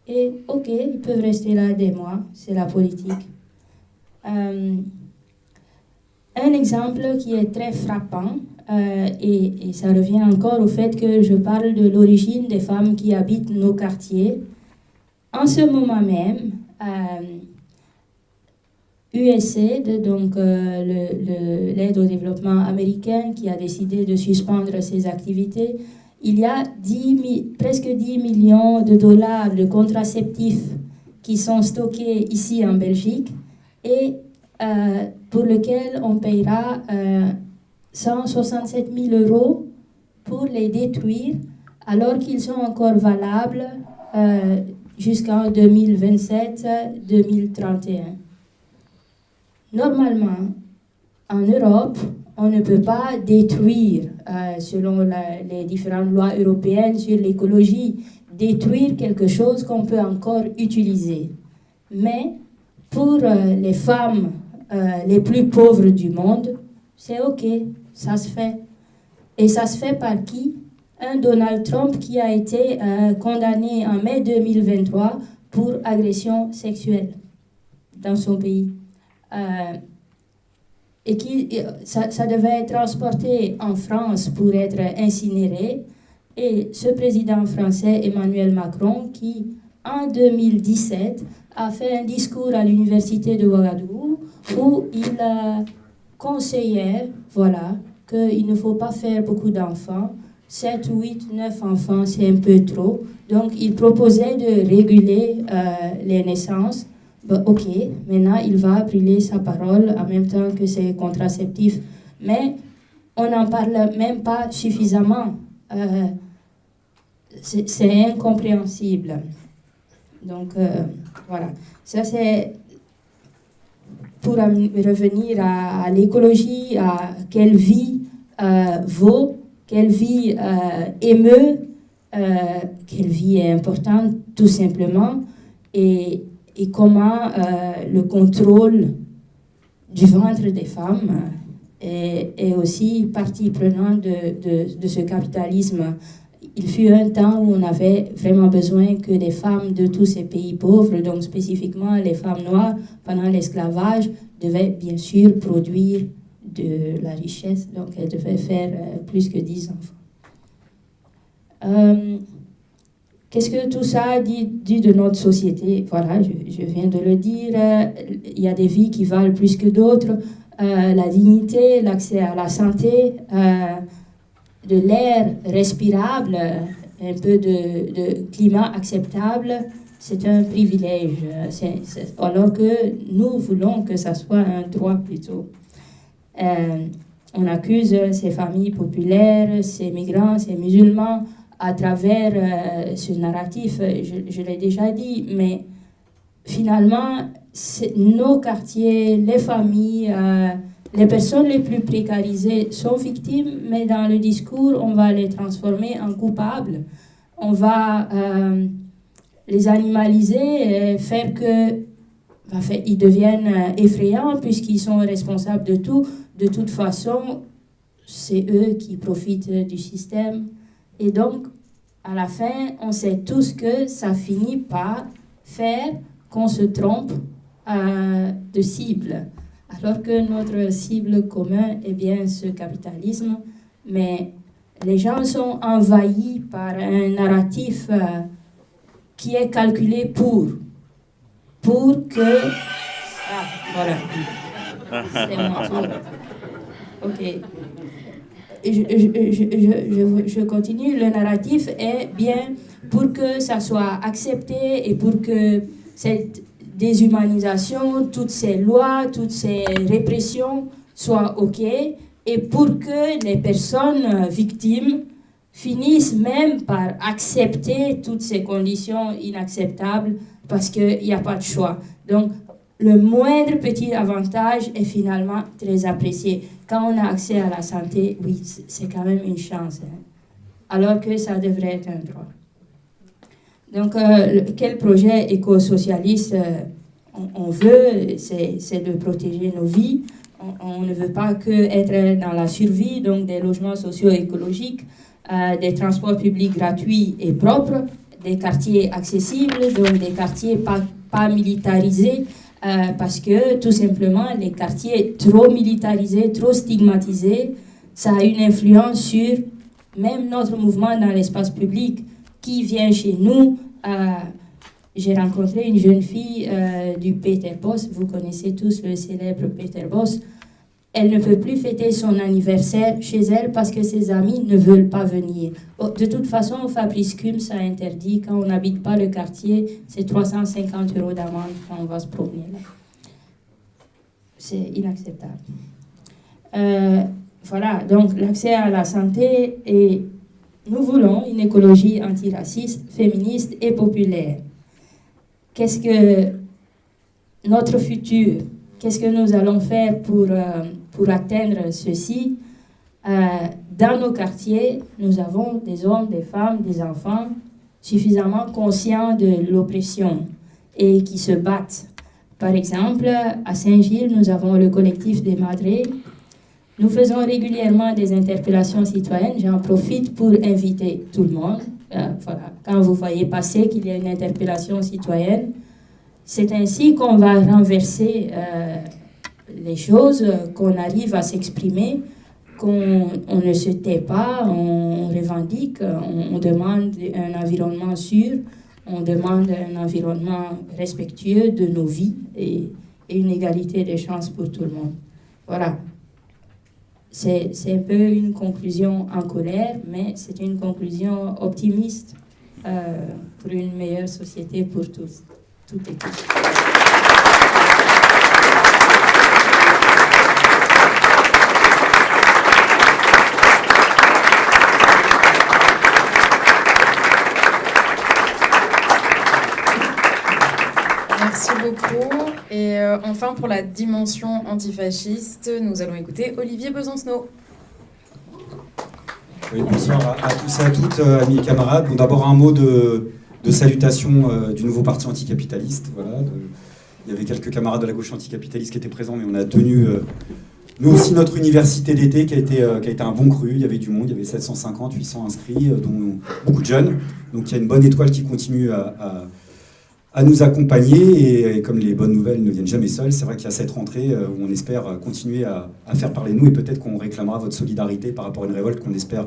Et ok, ils peuvent rester là des mois, c'est la politique. Un exemple qui est très frappant, et ça revient encore au fait que je parle de l'origine des femmes qui habitent nos quartiers. En ce moment même, USAID, donc l'aide au développement américain, qui a décidé de suspendre ses activités, il y a presque 10 millions de dollars de contraceptifs qui sont stockés ici en Belgique et pour lesquels on paiera 167 000 € pour les détruire alors qu'ils sont encore valables jusqu'en 2027-2031. Normalement, en Europe, on ne peut pas détruire, selon les différentes lois européennes sur l'écologie, détruire quelque chose qu'on peut encore utiliser. Mais pour les femmes les plus pauvres du monde, c'est OK, ça se fait. Et ça se fait par qui? Un Donald Trump qui a été condamné en mai 2023 pour agression sexuelle dans son pays. Et ça devait être transporté en France pour être incinéré. Et ce président français, Emmanuel Macron, qui en 2017 a fait un discours à l'université de Ouagadougou où il conseillait, voilà, qu'il ne faut pas faire beaucoup d'enfants. 7, 8, 9 enfants, c'est un peu trop. Donc, il proposait de réguler les naissances. Ben, OK, maintenant, il va brûler sa parole en même temps que ses contraceptifs. Mais on n'en parle même pas suffisamment. C'est incompréhensible. Donc, voilà. Ça, c'est pour revenir à l'écologie, à quelle vie vaut, quelle vie émeut, quelle vie est importante, tout simplement, et comment le contrôle du ventre des femmes est aussi partie prenante de ce capitalisme. Il fut un temps où on avait vraiment besoin que les femmes de tous ces pays pauvres, donc spécifiquement les femmes noires, pendant l'esclavage, devaient bien sûr produire de la richesse, donc elles devaient faire plus que 10 enfants. Qu'est-ce que tout ça dit de notre société? Voilà, je viens de le dire, il y a des vies qui valent plus que d'autres, la dignité, l'accès à la santé, de l'air respirable, un peu de climat acceptable, c'est un privilège, alors que nous voulons que ça soit un droit plutôt. On accuse ces familles populaires, ces migrants, ces musulmans, à travers ce narratif, je l'ai déjà dit, mais finalement, nos quartiers, les familles, les personnes les plus précarisées sont victimes, mais dans le discours, on va les transformer en coupables. On va les animaliser et faire qu'ils deviennent effrayants puisqu'ils sont responsables de tout. De toute façon, c'est eux qui profitent du système. Et donc, à la fin, on sait tous que ça finit par faire qu'on se trompe de cible. Alors que notre cible commune est bien ce capitalisme, mais les gens sont envahis par un narratif qui est calculé pour que... Ah, voilà. C'est mon tour. OK. Je continue. Le narratif est bien pour que ça soit accepté et pour que cette déshumanisation, toutes ces lois, toutes ces répressions soient OK, et pour que les personnes victimes finissent même par accepter toutes ces conditions inacceptables parce qu'il n'y a pas de choix. Donc, le moindre petit avantage est finalement très apprécié. Quand on a accès à la santé, oui, c'est quand même une chance, hein, alors que ça devrait être un droit. Donc, quel projet éco-socialiste on veut, c'est de protéger nos vies. On ne veut pas que être dans la survie, donc des logements socio-écologiques, des transports publics gratuits et propres, des quartiers accessibles, donc des quartiers pas militarisés, parce que tout simplement, les quartiers trop militarisés, trop stigmatisés, ça a une influence sur même notre mouvement dans l'espace public. Qui vient chez nous, j'ai rencontré une jeune fille du Peter Bosz, vous connaissez tous le célèbre Peter Bosz. Elle ne peut plus fêter son anniversaire chez elle parce que ses amis ne veulent pas venir. De toute façon, au Fabrice Cum, ça interdit. Quand on n'habite pas le quartier, c'est 350 € d'amende quand on va se promener là. C'est inacceptable. Voilà, donc l'accès à la santé, et nous voulons une écologie antiraciste, féministe et populaire. Qu'est-ce que notre futur, qu'est-ce que nous allons faire pour atteindre ceci? Dans nos quartiers, nous avons des hommes, des femmes, des enfants suffisamment conscients de l'oppression et qui se battent. Par exemple, à Saint-Gilles, nous avons le collectif des Madres. Nous faisons régulièrement des interpellations citoyennes. J'en profite pour inviter tout le monde. Voilà. Quand vous voyez passer qu'il y a une interpellation citoyenne, c'est ainsi qu'on va renverser les choses, qu'on arrive à s'exprimer, qu'on ne se tait pas, on revendique, on demande un environnement sûr, on demande un environnement respectueux de nos vies et une égalité des chances pour tout le monde. Voilà. C'est un peu une conclusion en colère, mais c'est une conclusion optimiste pour une meilleure société pour tous, toutes et tous. Merci beaucoup. Et enfin, pour la dimension antifasciste, nous allons écouter Olivier Besancenot. Oui, bonsoir à tous et à toutes, amis et camarades. Bon, d'abord un mot de salutation du nouveau parti anticapitaliste. Voilà, il y avait quelques camarades de la gauche anticapitaliste qui étaient présents, mais on a tenu, nous aussi, notre université d'été qui a été un bon cru. Il y avait du monde, il y avait 750, 800 inscrits, dont beaucoup de jeunes. Donc il y a une bonne étoile qui continue à nous accompagner, et comme les bonnes nouvelles ne viennent jamais seules, c'est vrai qu'il y a cette rentrée où on espère continuer à faire parler de nous, et peut-être qu'on réclamera votre solidarité par rapport à une révolte qu'on espère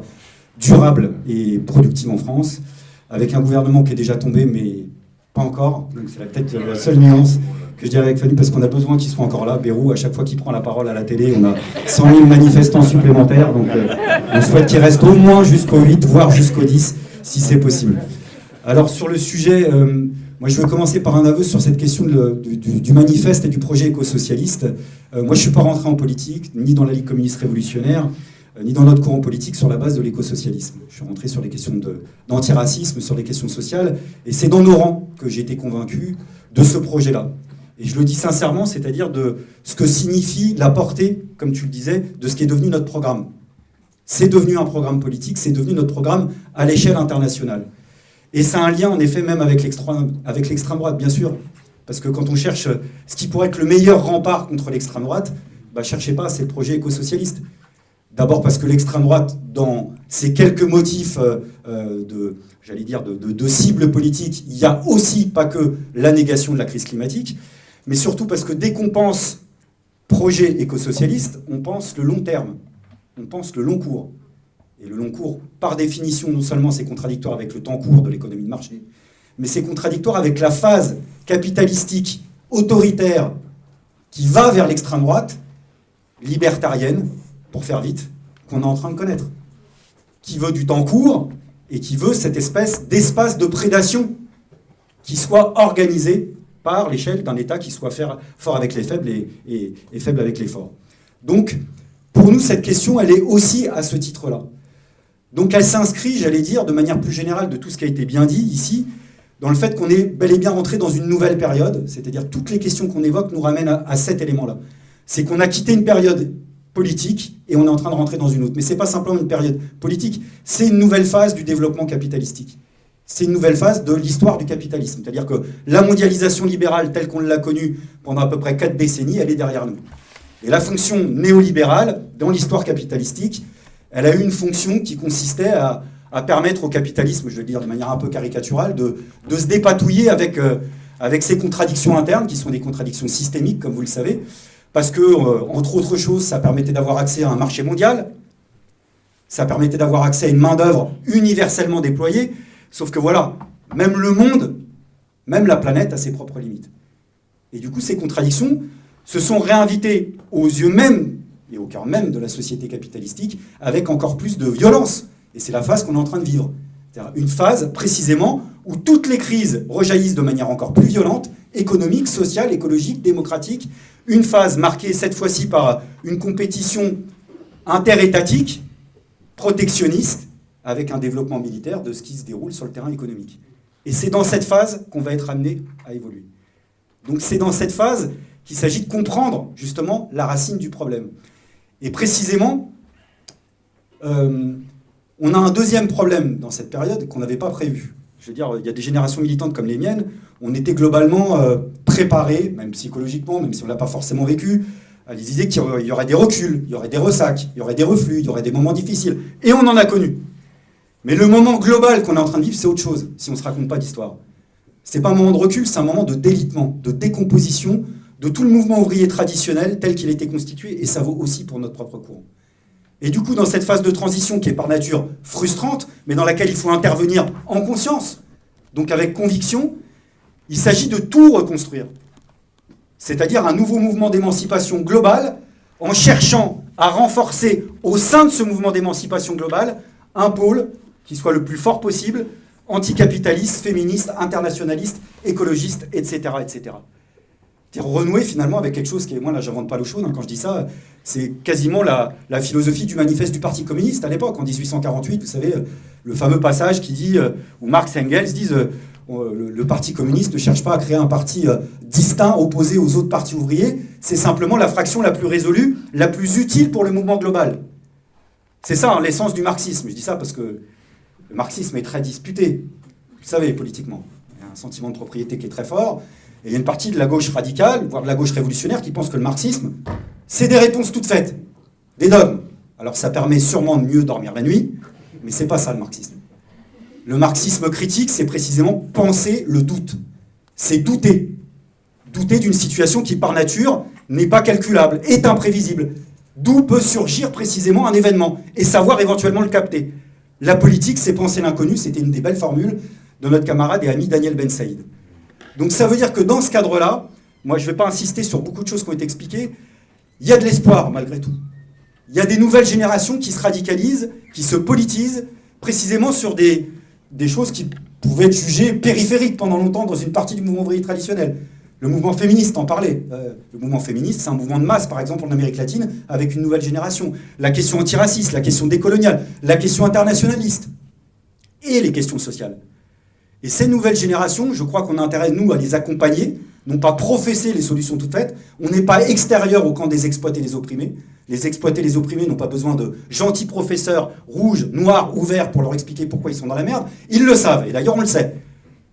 durable et productive en France, avec un gouvernement qui est déjà tombé, mais pas encore. Donc c'est peut-être la seule nuance que je dirais avec Fanny, parce qu'on a besoin qu'il soit encore là. Bérou, à chaque fois qu'il prend la parole à la télé, on a 100 000 manifestants supplémentaires, donc on souhaite qu'il reste au moins jusqu'au 8, voire jusqu'au 10, si c'est possible. Alors sur le sujet... moi, je veux commencer par un aveu sur cette question du manifeste et du projet éco-socialiste. Moi, je ne suis pas rentré en politique, ni dans la Ligue communiste révolutionnaire, ni dans notre courant politique sur la base de l'éco-socialisme. Je suis rentré sur les questions d'antiracisme, sur les questions sociales, et c'est dans nos rangs que j'ai été convaincu de ce projet-là. Et je le dis sincèrement, c'est-à-dire de ce que signifie la portée, comme tu le disais, de ce qui est devenu notre programme. C'est devenu un programme politique, c'est devenu notre programme à l'échelle internationale. Et ça a un lien, en effet, même avec l'extrême droite, bien sûr. Parce que quand on cherche ce qui pourrait être le meilleur rempart contre l'extrême droite, cherchez pas, c'est le projet éco-socialiste. D'abord parce que l'extrême droite, dans ses quelques motifs de cible politique, il n'y a aussi pas que la négation de la crise climatique, mais surtout parce que dès qu'on pense projet éco-socialiste, on pense le long terme, on pense le long cours. Et le long cours, par définition, non seulement c'est contradictoire avec le temps court de l'économie de marché, mais c'est contradictoire avec la phase capitalistique, autoritaire, qui va vers l'extrême droite, libertarienne, pour faire vite, qu'on est en train de connaître. Qui veut du temps court et qui veut cette espèce d'espace de prédation qui soit organisé par l'échelle d'un État qui soit fort avec les faibles et faible avec les forts. Donc, pour nous, cette question, elle est aussi à ce titre-là. Donc elle s'inscrit, j'allais dire, de manière plus générale de tout ce qui a été bien dit ici, dans le fait qu'on est bel et bien rentré dans une nouvelle période, c'est-à-dire toutes les questions qu'on évoque nous ramènent à cet élément-là. C'est qu'on a quitté une période politique et on est en train de rentrer dans une autre. Mais ce n'est pas simplement une période politique, c'est une nouvelle phase du développement capitalistique. C'est une nouvelle phase de l'histoire du capitalisme. C'est-à-dire que la mondialisation libérale telle qu'on l'a connue pendant à peu près 4 décennies, elle est derrière nous. Et la fonction néolibérale, dans l'histoire capitalistique, elle a eu une fonction qui consistait à permettre au capitalisme, je vais le dire de manière un peu caricaturale, de se dépatouiller avec ses contradictions internes, qui sont des contradictions systémiques, comme vous le savez, parce que, entre autres choses, ça permettait d'avoir accès à un marché mondial, ça permettait d'avoir accès à une main-d'œuvre universellement déployée, sauf que voilà, même le monde, même la planète a ses propres limites. Et du coup, ces contradictions se sont réinvitées aux yeux même et au cœur même de la société capitalistique, avec encore plus de violence. Et c'est la phase qu'on est en train de vivre. C'est-à-dire une phase, précisément, où toutes les crises rejaillissent de manière encore plus violente, économique, sociale, écologique, démocratique. Une phase marquée, cette fois-ci, par une compétition interétatique, protectionniste, avec un développement militaire de ce qui se déroule sur le terrain économique. Et c'est dans cette phase qu'on va être amené à évoluer. Donc c'est dans cette phase qu'il s'agit de comprendre, justement, la racine du problème. Et précisément, on a un deuxième problème dans cette période qu'on n'avait pas prévu. Je veux dire, il y a des générations militantes comme les miennes, on était globalement préparés, même psychologiquement, même si on ne l'a pas forcément vécu, à l'idée qu'il y aurait des reculs, il y aurait des ressacs, il y aurait des reflux, il y aurait des moments difficiles. Et on en a connu. Mais le moment global qu'on est en train de vivre, c'est autre chose, si on ne se raconte pas d'histoire. Ce n'est pas un moment de recul, c'est un moment de délitement, de décomposition de tout le mouvement ouvrier traditionnel tel qu'il était constitué, et ça vaut aussi pour notre propre courant. Et du coup, dans cette phase de transition qui est par nature frustrante, mais dans laquelle il faut intervenir en conscience, donc avec conviction, il s'agit de tout reconstruire. C'est-à-dire un nouveau mouvement d'émancipation globale, en cherchant à renforcer au sein de ce mouvement d'émancipation globale un pôle qui soit le plus fort possible, anticapitaliste, féministe, internationaliste, écologiste, etc. etc. Renouer finalement avec quelque chose qui est, moi là j'invente pas l'eau chaude, quand je dis ça, c'est quasiment la philosophie du manifeste du Parti communiste à l'époque, en 1848, vous savez, le fameux passage qui dit, où Marx et Engels disent, le Parti communiste ne cherche pas à créer un parti distinct, opposé aux autres partis ouvriers, c'est simplement la fraction la plus résolue, la plus utile pour le mouvement global. C'est ça, hein, l'essence du marxisme. Je dis ça parce que le marxisme est très disputé, vous le savez, politiquement. Il y a un sentiment de propriété qui est très fort. Et il y a une partie de la gauche radicale, voire de la gauche révolutionnaire, qui pense que le marxisme, c'est des réponses toutes faites, des dogmes. Alors ça permet sûrement de mieux dormir la nuit, mais c'est pas ça le marxisme. Le marxisme critique, c'est précisément penser le doute. C'est douter. Douter d'une situation qui, par nature, n'est pas calculable, est imprévisible. D'où peut surgir précisément un événement, et savoir éventuellement le capter. La politique, c'est penser l'inconnu, c'était une des belles formules de notre camarade et ami Daniel Ben Saïd. Donc ça veut dire que dans ce cadre-là, moi je ne vais pas insister sur beaucoup de choses qui ont été expliquées, il y a de l'espoir malgré tout. Il y a des nouvelles générations qui se radicalisent, qui se politisent, précisément sur des choses qui pouvaient être jugées périphériques pendant longtemps dans une partie du mouvement ouvrier traditionnel. Le mouvement féministe en parlait. Le mouvement féministe, c'est un mouvement de masse, par exemple, en Amérique latine, avec une nouvelle génération. La question antiraciste, la question décoloniale, la question internationaliste et les questions sociales. Et ces nouvelles générations, je crois qu'on a intérêt, nous, à les accompagner, non pas professer les solutions toutes faites. On n'est pas extérieur au camp des exploités et des opprimés. Les exploités et les opprimés n'ont pas besoin de gentils professeurs rouges, noirs ou verts pour leur expliquer pourquoi ils sont dans la merde. Ils le savent, et d'ailleurs on le sait.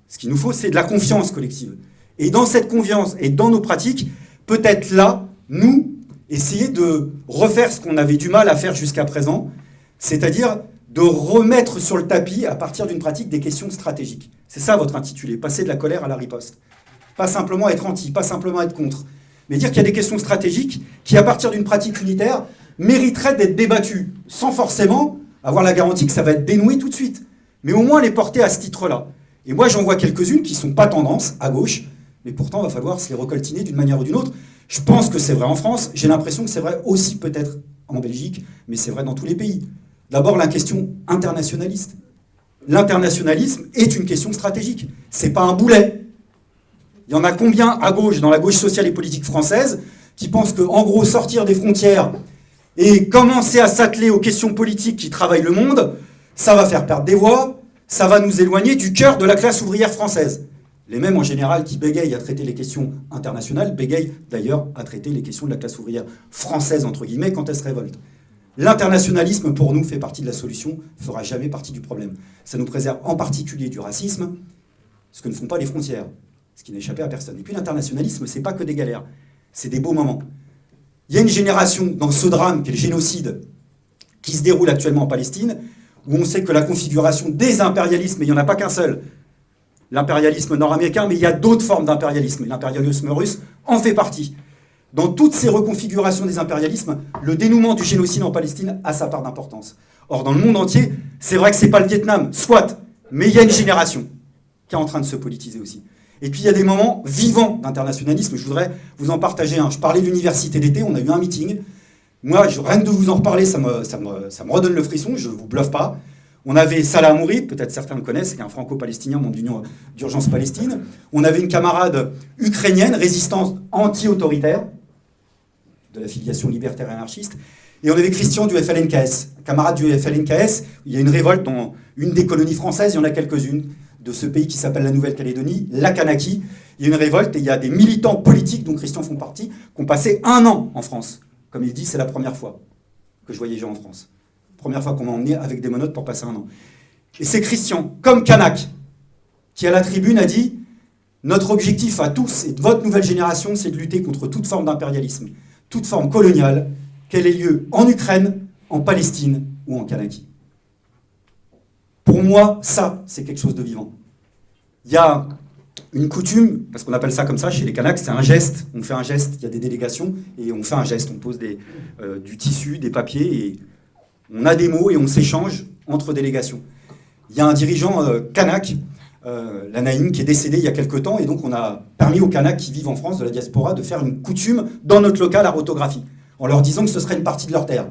Ce qu'il nous faut, c'est de la confiance collective. Et dans cette confiance et dans nos pratiques, peut-être là, nous, essayer de refaire ce qu'on avait du mal à faire jusqu'à présent, c'est-à-dire de remettre sur le tapis, à partir d'une pratique, des questions stratégiques. C'est ça votre intitulé, passer de la colère à la riposte. Pas simplement être anti, pas simplement être contre, mais dire qu'il y a des questions stratégiques qui, à partir d'une pratique unitaire, mériteraient d'être débattues, sans forcément avoir la garantie que ça va être dénoué tout de suite, mais au moins les porter à ce titre-là. Et moi, j'en vois quelques-unes qui ne sont pas tendance, à gauche, mais pourtant, il va falloir se les recoltiner d'une manière ou d'une autre. Je pense que c'est vrai en France, j'ai l'impression que c'est vrai aussi peut-être en Belgique, mais c'est vrai dans tous les pays. D'abord, la question internationaliste. L'internationalisme est une question stratégique. C'est pas un boulet. Il y en a combien à gauche, dans la gauche sociale et politique française, qui pensent que, en gros, sortir des frontières et commencer à s'atteler aux questions politiques qui travaillent le monde, ça va faire perdre des voix, ça va nous éloigner du cœur de la classe ouvrière française. Les mêmes, en général, qui bégayent à traiter les questions internationales, bégayent d'ailleurs à traiter les questions de la classe ouvrière française, entre guillemets, quand elle se révolte. L'internationalisme, pour nous, fait partie de la solution, ne fera jamais partie du problème. Ça nous préserve en particulier du racisme, ce que ne font pas les frontières, ce qui n'a échappé à personne. Et puis l'internationalisme, c'est pas que des galères, c'est des beaux moments. Il y a une génération dans ce drame, qui est le génocide, qui se déroule actuellement en Palestine, où on sait que la configuration des impérialismes, et il n'y en a pas qu'un seul, l'impérialisme nord-américain, mais il y a d'autres formes d'impérialisme, et l'impérialisme russe en fait partie. Dans toutes ces reconfigurations des impérialismes, le dénouement du génocide en Palestine a sa part d'importance. Or, dans le monde entier, c'est vrai que ce n'est pas le Vietnam, soit, mais il y a une génération qui est en train de se politiser aussi. Et puis, il y a des moments vivants d'internationalisme. Je voudrais vous en partager un. Je parlais de l'université d'été, on a eu un meeting Moi, rien que de vous en reparler, ça me redonne le frisson, je ne vous bluffe pas. On avait Salah Hamouri, peut-être certains le connaissent, c'est un franco-palestinien, membre d'Union d'urgence Palestine. On avait une camarade ukrainienne, résistante anti-autoritaire, de la filiation libertaire et anarchiste. Et on avait Christian du FLNKS, camarade du FLNKS. Il y a une révolte dans une des colonies françaises, il y en a quelques-unes, de ce pays qui s'appelle la Nouvelle-Calédonie, la Kanaki. Il y a une révolte et il y a des militants politiques, dont Christian font partie, qui ont passé 1 an en France. Comme il dit, c'est la première fois que je voyais gens en France. Première fois qu'on m'a emmené avec des menottes pour passer 1 an. Et c'est Christian, comme Kanak, qui à la tribune a dit « Notre objectif à tous et de votre nouvelle génération, c'est de lutter contre toute forme d'impérialisme, toute forme coloniale, qu'elle ait lieu en Ukraine, en Palestine ou en Kanaki. » Pour moi, ça, c'est quelque chose de vivant. Il y a une coutume, parce qu'on appelle ça comme ça chez les Kanaks, c'est un geste. On fait un geste, il y a des délégations, et on fait un geste. On pose du tissu, des papiers, et on a des mots et on s'échange entre délégations. Il y a un dirigeant Kanak, la Naïm, qui est décédé il y a quelque temps, et donc on a permis aux Kanaks qui vivent en France, de la diaspora, de faire une coutume dans notre local à Rotographie, en leur disant que ce serait une partie de leur terre.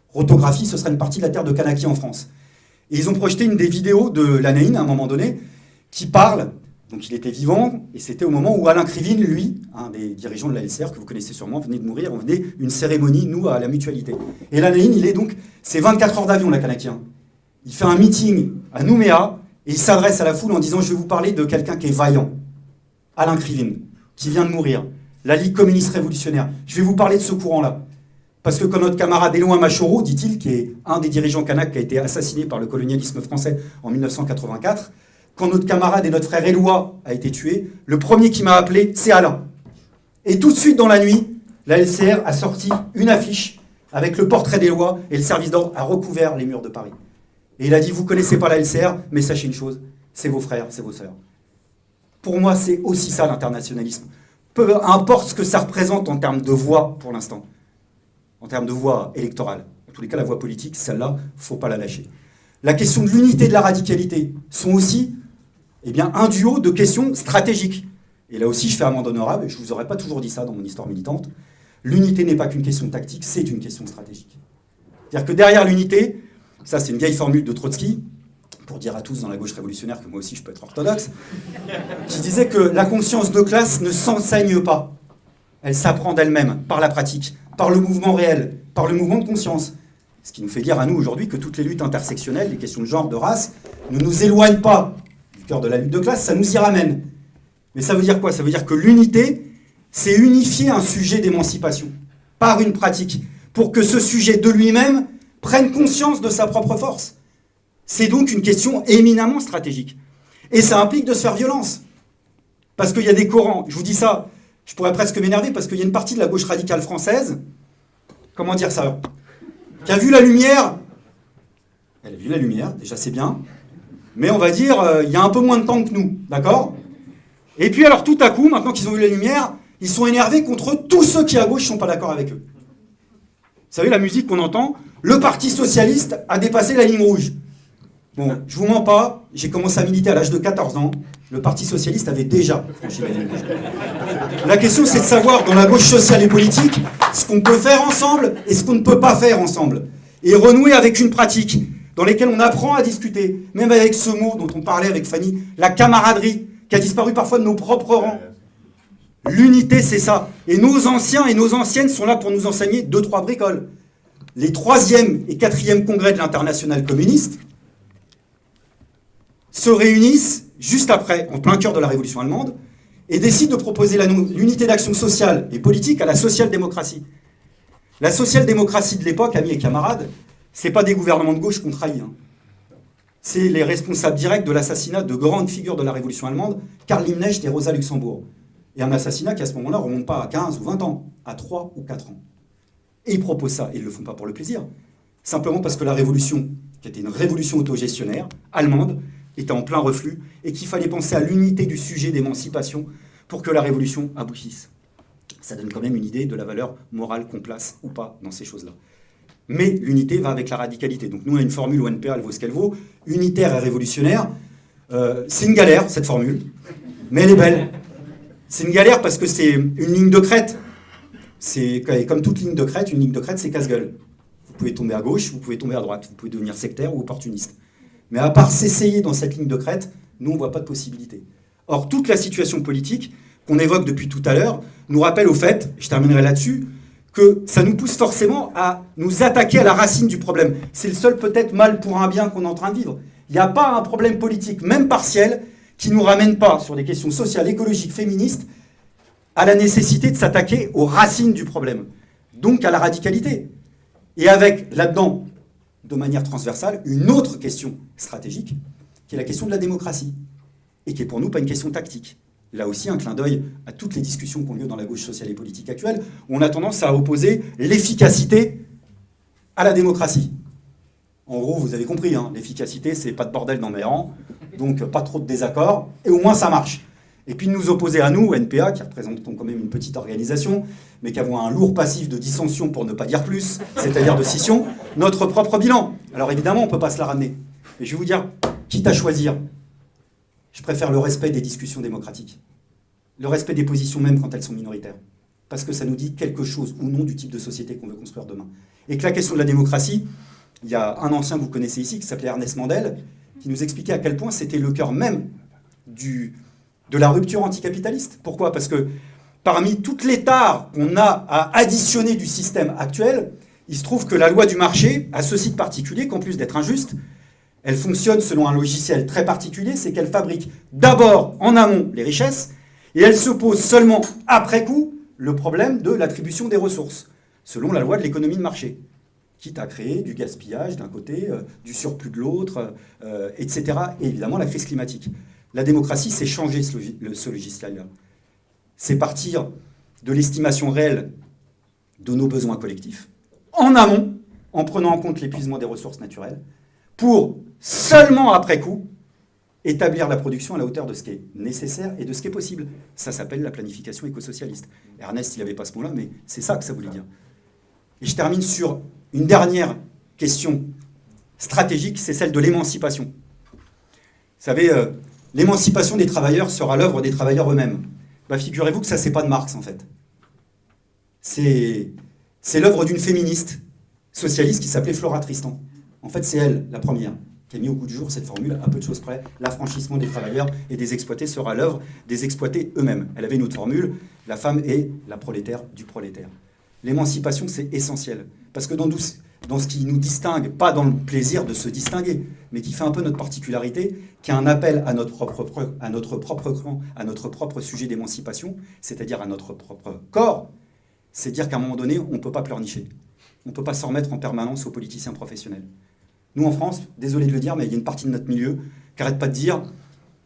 Rotographie, ce serait une partie de la terre de Kanaki en France. Et ils ont projeté une des vidéos de la Naïm, à un moment donné, qui parle, donc il était vivant, et c'était au moment où Alain Krivine, lui, un des dirigeants de la LCR, que vous connaissez sûrement, venait de mourir, on venait une cérémonie, nous, à la Mutualité. Et la Naïm, il est donc, c'est 24 heures d'avion, la Kanakien. Il fait un meeting à Nouméa, et il s'adresse à la foule en disant « Je vais vous parler de quelqu'un qui est vaillant, Alain Krivine, qui vient de mourir, la Ligue communiste révolutionnaire. Je vais vous parler de ce courant-là. Parce que quand notre camarade Éloi Machoro, dit-il, qui est un des dirigeants kanaks qui a été assassiné par le colonialisme français en 1984, quand notre camarade et notre frère Éloi a été tué, le premier qui m'a appelé, c'est Alain. Et tout de suite dans la nuit, la LCR a sorti une affiche avec le portrait d'Éloi et le service d'ordre a recouvert les murs de Paris. Et il a dit, vous ne connaissez pas la LCR, mais sachez une chose, c'est vos frères, c'est vos sœurs. Pour moi, c'est aussi ça l'internationalisme. Peu importe ce que ça représente en termes de voix pour l'instant, en termes de voix électorale. En tous les cas, la voix politique, celle-là, il ne faut pas la lâcher. La question de l'unité et de la radicalité sont aussi un duo de questions stratégiques. Et là aussi, je fais amende honorable, et je ne vous aurais pas toujours dit ça dans mon histoire militante. L'unité n'est pas qu'une question tactique, c'est une question stratégique. C'est-à-dire que derrière l'unité, ça c'est une vieille formule de Trotsky, pour dire à tous dans la gauche révolutionnaire que moi aussi je peux être orthodoxe, qui disait que la conscience de classe ne s'enseigne pas. Elle s'apprend d'elle-même, par la pratique, par le mouvement réel, par le mouvement de conscience. Ce qui nous fait dire à nous aujourd'hui que toutes les luttes intersectionnelles, les questions de genre, de race, ne nous éloignent pas du cœur de la lutte de classe, ça nous y ramène. Mais ça veut dire quoi? Ça veut dire que l'unité, c'est unifier un sujet d'émancipation par une pratique, pour que ce sujet de lui-même prenne conscience de sa propre force. C'est donc une question éminemment stratégique. Et ça implique de se faire violence. Parce qu'il y a des courants, je vous dis ça, je pourrais presque m'énerver, parce qu'il y a une partie de la gauche radicale française, comment dire ça, qui a vu la lumière, elle a vu la lumière, déjà c'est bien, mais on va dire, il y a un peu moins de temps que nous, d'accord? Et puis alors tout à coup, maintenant qu'ils ont vu la lumière, ils sont énervés contre tous ceux qui à gauche ne sont pas d'accord avec eux. Vous savez, la musique qu'on entend, le Parti Socialiste a dépassé la ligne rouge. Bon, je vous mens pas, j'ai commencé à militer à l'âge de 14 ans, le Parti Socialiste avait déjà franchi la ligne rouge. La question c'est de savoir, dans la gauche sociale et politique, ce qu'on peut faire ensemble et ce qu'on ne peut pas faire ensemble. Et renouer avec une pratique dans laquelle on apprend à discuter, même avec ce mot dont on parlait avec Fanny, la camaraderie, qui a disparu parfois de nos propres rangs. L'unité, c'est ça. Et nos anciens et nos anciennes sont là pour nous enseigner 2-3 bricoles. Les 3e et 4e congrès de l'Internationale communiste se réunissent juste après, en plein cœur de la Révolution allemande, et décident de proposer l'unité d'action sociale et politique à la social-démocratie. La social-démocratie de l'époque, amis et camarades, c'est pas des gouvernements de gauche qu'on trahit. C'est les responsables directs de l'assassinat de grandes figures de la Révolution allemande, Karl Liebknecht et Rosa Luxembourg. Et un assassinat qui, à ce moment-là, ne remonte pas à 15 ou 20 ans, à 3 ou 4 ans. Et ils proposent ça, et ils ne le font pas pour le plaisir. Simplement parce que la révolution, qui était une révolution autogestionnaire, allemande, était en plein reflux, et qu'il fallait penser à l'unité du sujet d'émancipation pour que la révolution aboutisse. Ça donne quand même une idée de la valeur morale qu'on place ou pas dans ces choses-là. Mais l'unité va avec la radicalité. Donc nous, on a une formule où NPA, elle vaut ce qu'elle vaut, unitaire et révolutionnaire. C'est une galère, cette formule, mais elle est belle. C'est une galère parce que c'est une ligne de crête C'est comme toute ligne de crête, une ligne de crête, c'est casse-gueule. Vous pouvez tomber à gauche, vous pouvez tomber à droite, vous pouvez devenir sectaire ou opportuniste. Mais à part s'essayer dans cette ligne de crête, nous, on ne voit pas de possibilité. Or, toute la situation politique qu'on évoque depuis tout à l'heure nous rappelle au fait, je terminerai là-dessus, que ça nous pousse forcément à nous attaquer à la racine du problème. C'est le seul peut-être mal pour un bien qu'on est en train de vivre. Il n'y a pas un problème politique, même partiel, qui ne nous ramène pas sur des questions sociales, écologiques, féministes, à la nécessité de s'attaquer aux racines du problème, donc à la radicalité. Et avec, là-dedans, de manière transversale, une autre question stratégique, qui est la question de la démocratie, et qui est pour nous pas une question tactique. Là aussi, un clin d'œil à toutes les discussions qui ont lieu dans la gauche sociale et politique actuelle, où on a tendance à opposer l'efficacité à la démocratie. En gros, vous avez compris, hein, l'efficacité, c'est pas de bordel dans mes rangs, donc pas trop de désaccords, et au moins ça marche. Et puis de nous opposer à nous, NPA, qui représentons quand même une petite organisation, mais qui avons un lourd passif de dissension, pour ne pas dire plus, c'est-à-dire de scission, notre propre bilan. Alors évidemment, on ne peut pas se la ramener. Et je vais vous dire, quitte à choisir, je préfère le respect des discussions démocratiques, le respect des positions même quand elles sont minoritaires, parce que ça nous dit quelque chose ou non du type de société qu'on veut construire demain. Et que la question de la démocratie, il y a un ancien que vous connaissez ici, qui s'appelait Ernest Mandel, qui nous expliquait à quel point c'était le cœur même de la rupture anticapitaliste. Pourquoi ? Parce que parmi toutes les tares qu'on a à additionner du système actuel, il se trouve que la loi du marché a ceci de particulier, qu'en plus d'être injuste, elle fonctionne selon un logiciel très particulier, c'est qu'elle fabrique d'abord en amont les richesses, et elle se pose seulement après coup le problème de l'attribution des ressources, selon la loi de l'économie de marché, quitte à créer du gaspillage d'un côté, du surplus de l'autre, etc. Et évidemment la crise climatique. La démocratie, c'est changer ce logiciel-là. C'est partir de l'estimation réelle de nos besoins collectifs, en amont, en prenant en compte l'épuisement des ressources naturelles, pour seulement après coup établir la production à la hauteur de ce qui est nécessaire et de ce qui est possible. Ça s'appelle la planification écosocialiste. Ernest, il n'avait pas ce mot-là, mais c'est ça que ça voulait dire. Et je termine sur une dernière question stratégique, c'est celle de l'émancipation. Vous savez, l'émancipation des travailleurs sera l'œuvre des travailleurs eux-mêmes. Bah, figurez-vous que ça, c'est pas de Marx, en fait. C'est l'œuvre d'une féministe socialiste qui s'appelait Flora Tristan. En fait, c'est elle, la première, qui a mis au goût du jour cette formule, à peu de choses près. L'affranchissement des travailleurs et des exploités sera l'œuvre des exploités eux-mêmes. Elle avait une autre formule, la femme est la prolétaire du prolétaire. L'émancipation, c'est essentiel. Parce que dans ce qui nous distingue, pas dans le plaisir de se distinguer, mais qui fait un peu notre particularité, qui a un appel à notre propre sujet d'émancipation, c'est-à-dire à notre propre corps, c'est dire qu'à un moment donné, on ne peut pas pleurnicher. On ne peut pas s'en remettre en permanence aux politiciens professionnels. Nous, en France, désolé de le dire, mais il y a une partie de notre milieu qui n'arrête pas de dire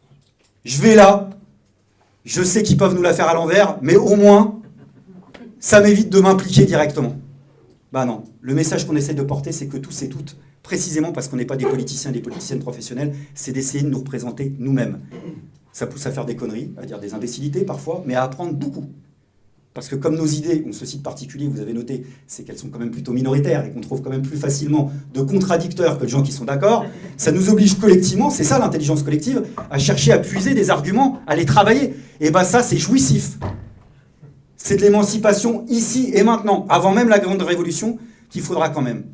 « Je vais là, je sais qu'ils peuvent nous la faire à l'envers, mais au moins, ça m'évite de m'impliquer directement. » Ben non, le message qu'on essaie de porter, c'est que tous et toutes, précisément parce qu'on n'est pas des politiciens et des politiciennes professionnelles, c'est d'essayer de nous représenter nous-mêmes. Ça pousse à faire des conneries, à dire des imbécilités parfois, mais à apprendre beaucoup. Parce que comme nos idées ont ceci de particulier, vous avez noté, c'est qu'elles sont quand même plutôt minoritaires et qu'on trouve quand même plus facilement de contradicteurs que de gens qui sont d'accord, ça nous oblige collectivement, c'est ça l'intelligence collective, à chercher à puiser des arguments, à les travailler. Et ben ça, c'est jouissif. C'est de l'émancipation ici et maintenant, avant même la grande révolution, qu'il faudra quand même.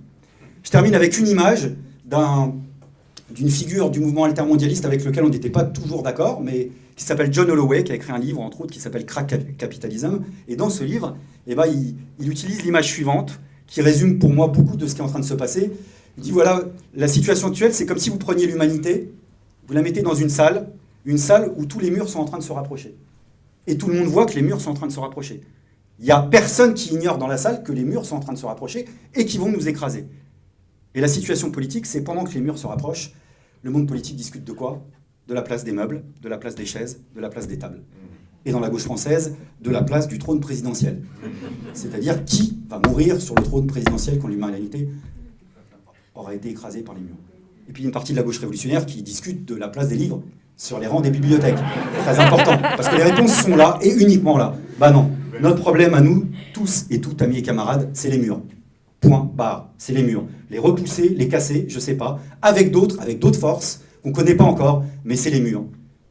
Je termine avec une image d'une figure du mouvement altermondialiste avec lequel on n'était pas toujours d'accord, mais qui s'appelle John Holloway, qui a écrit un livre, entre autres, qui s'appelle Crack Capitalism. Et dans ce livre, il utilise l'image suivante, qui résume pour moi beaucoup de ce qui est en train de se passer. Il dit, voilà, la situation actuelle, c'est comme si vous preniez l'humanité, vous la mettez dans une salle où tous les murs sont en train de se rapprocher. Et tout le monde voit que les murs sont en train de se rapprocher. Il n'y a personne qui ignore dans la salle que les murs sont en train de se rapprocher et qui vont nous écraser. Et la situation politique, c'est pendant que les murs se rapprochent, le monde politique discute de quoi ? De la place des meubles, de la place des chaises, de la place des tables. Et dans la gauche française, de la place du trône présidentiel. C'est-à-dire qui va mourir sur le trône présidentiel quand l'humanité aura été écrasée par les murs. Et puis une partie de la gauche révolutionnaire qui discute de la place des livres sur les rangs des bibliothèques. Très important, parce que les réponses sont là et uniquement là. Bah non, notre problème à nous, tous et toutes, amis et camarades, c'est les murs. Point, barre, c'est les murs. Les repousser, les casser, je sais pas, avec d'autres forces, qu'on ne connaît pas encore, mais c'est les murs.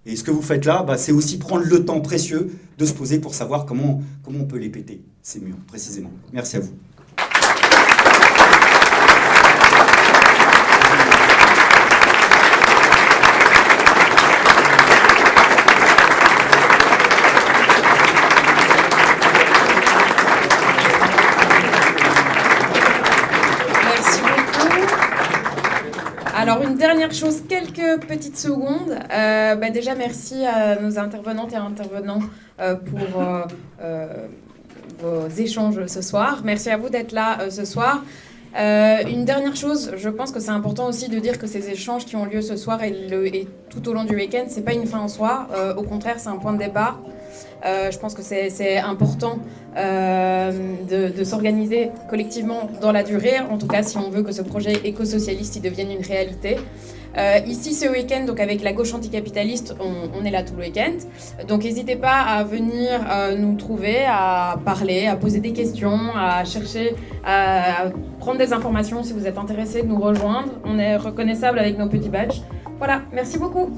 Et ce que vous faites là, c'est aussi prendre le temps précieux de se poser pour savoir comment on peut les péter, ces murs, précisément. Merci à vous. Alors une dernière chose, quelques petites secondes. Déjà merci à nos intervenantes et intervenants pour vos échanges ce soir. Merci à vous d'être là ce soir. Une dernière chose, je pense que c'est important aussi de dire que ces échanges qui ont lieu ce soir et tout au long du week-end, c'est pas une fin en soi. Au contraire, c'est un point de départ. Je pense que c'est important de s'organiser collectivement dans la durée, en tout cas si on veut que ce projet éco-socialiste devienne une réalité. Ici ce week-end, donc avec la gauche anticapitaliste, on est là tout le week-end. Donc n'hésitez pas à venir nous trouver, à parler, à poser des questions, à chercher, à prendre des informations si vous êtes intéressés de nous rejoindre. On est reconnaissable avec nos petits badges. Voilà, merci beaucoup.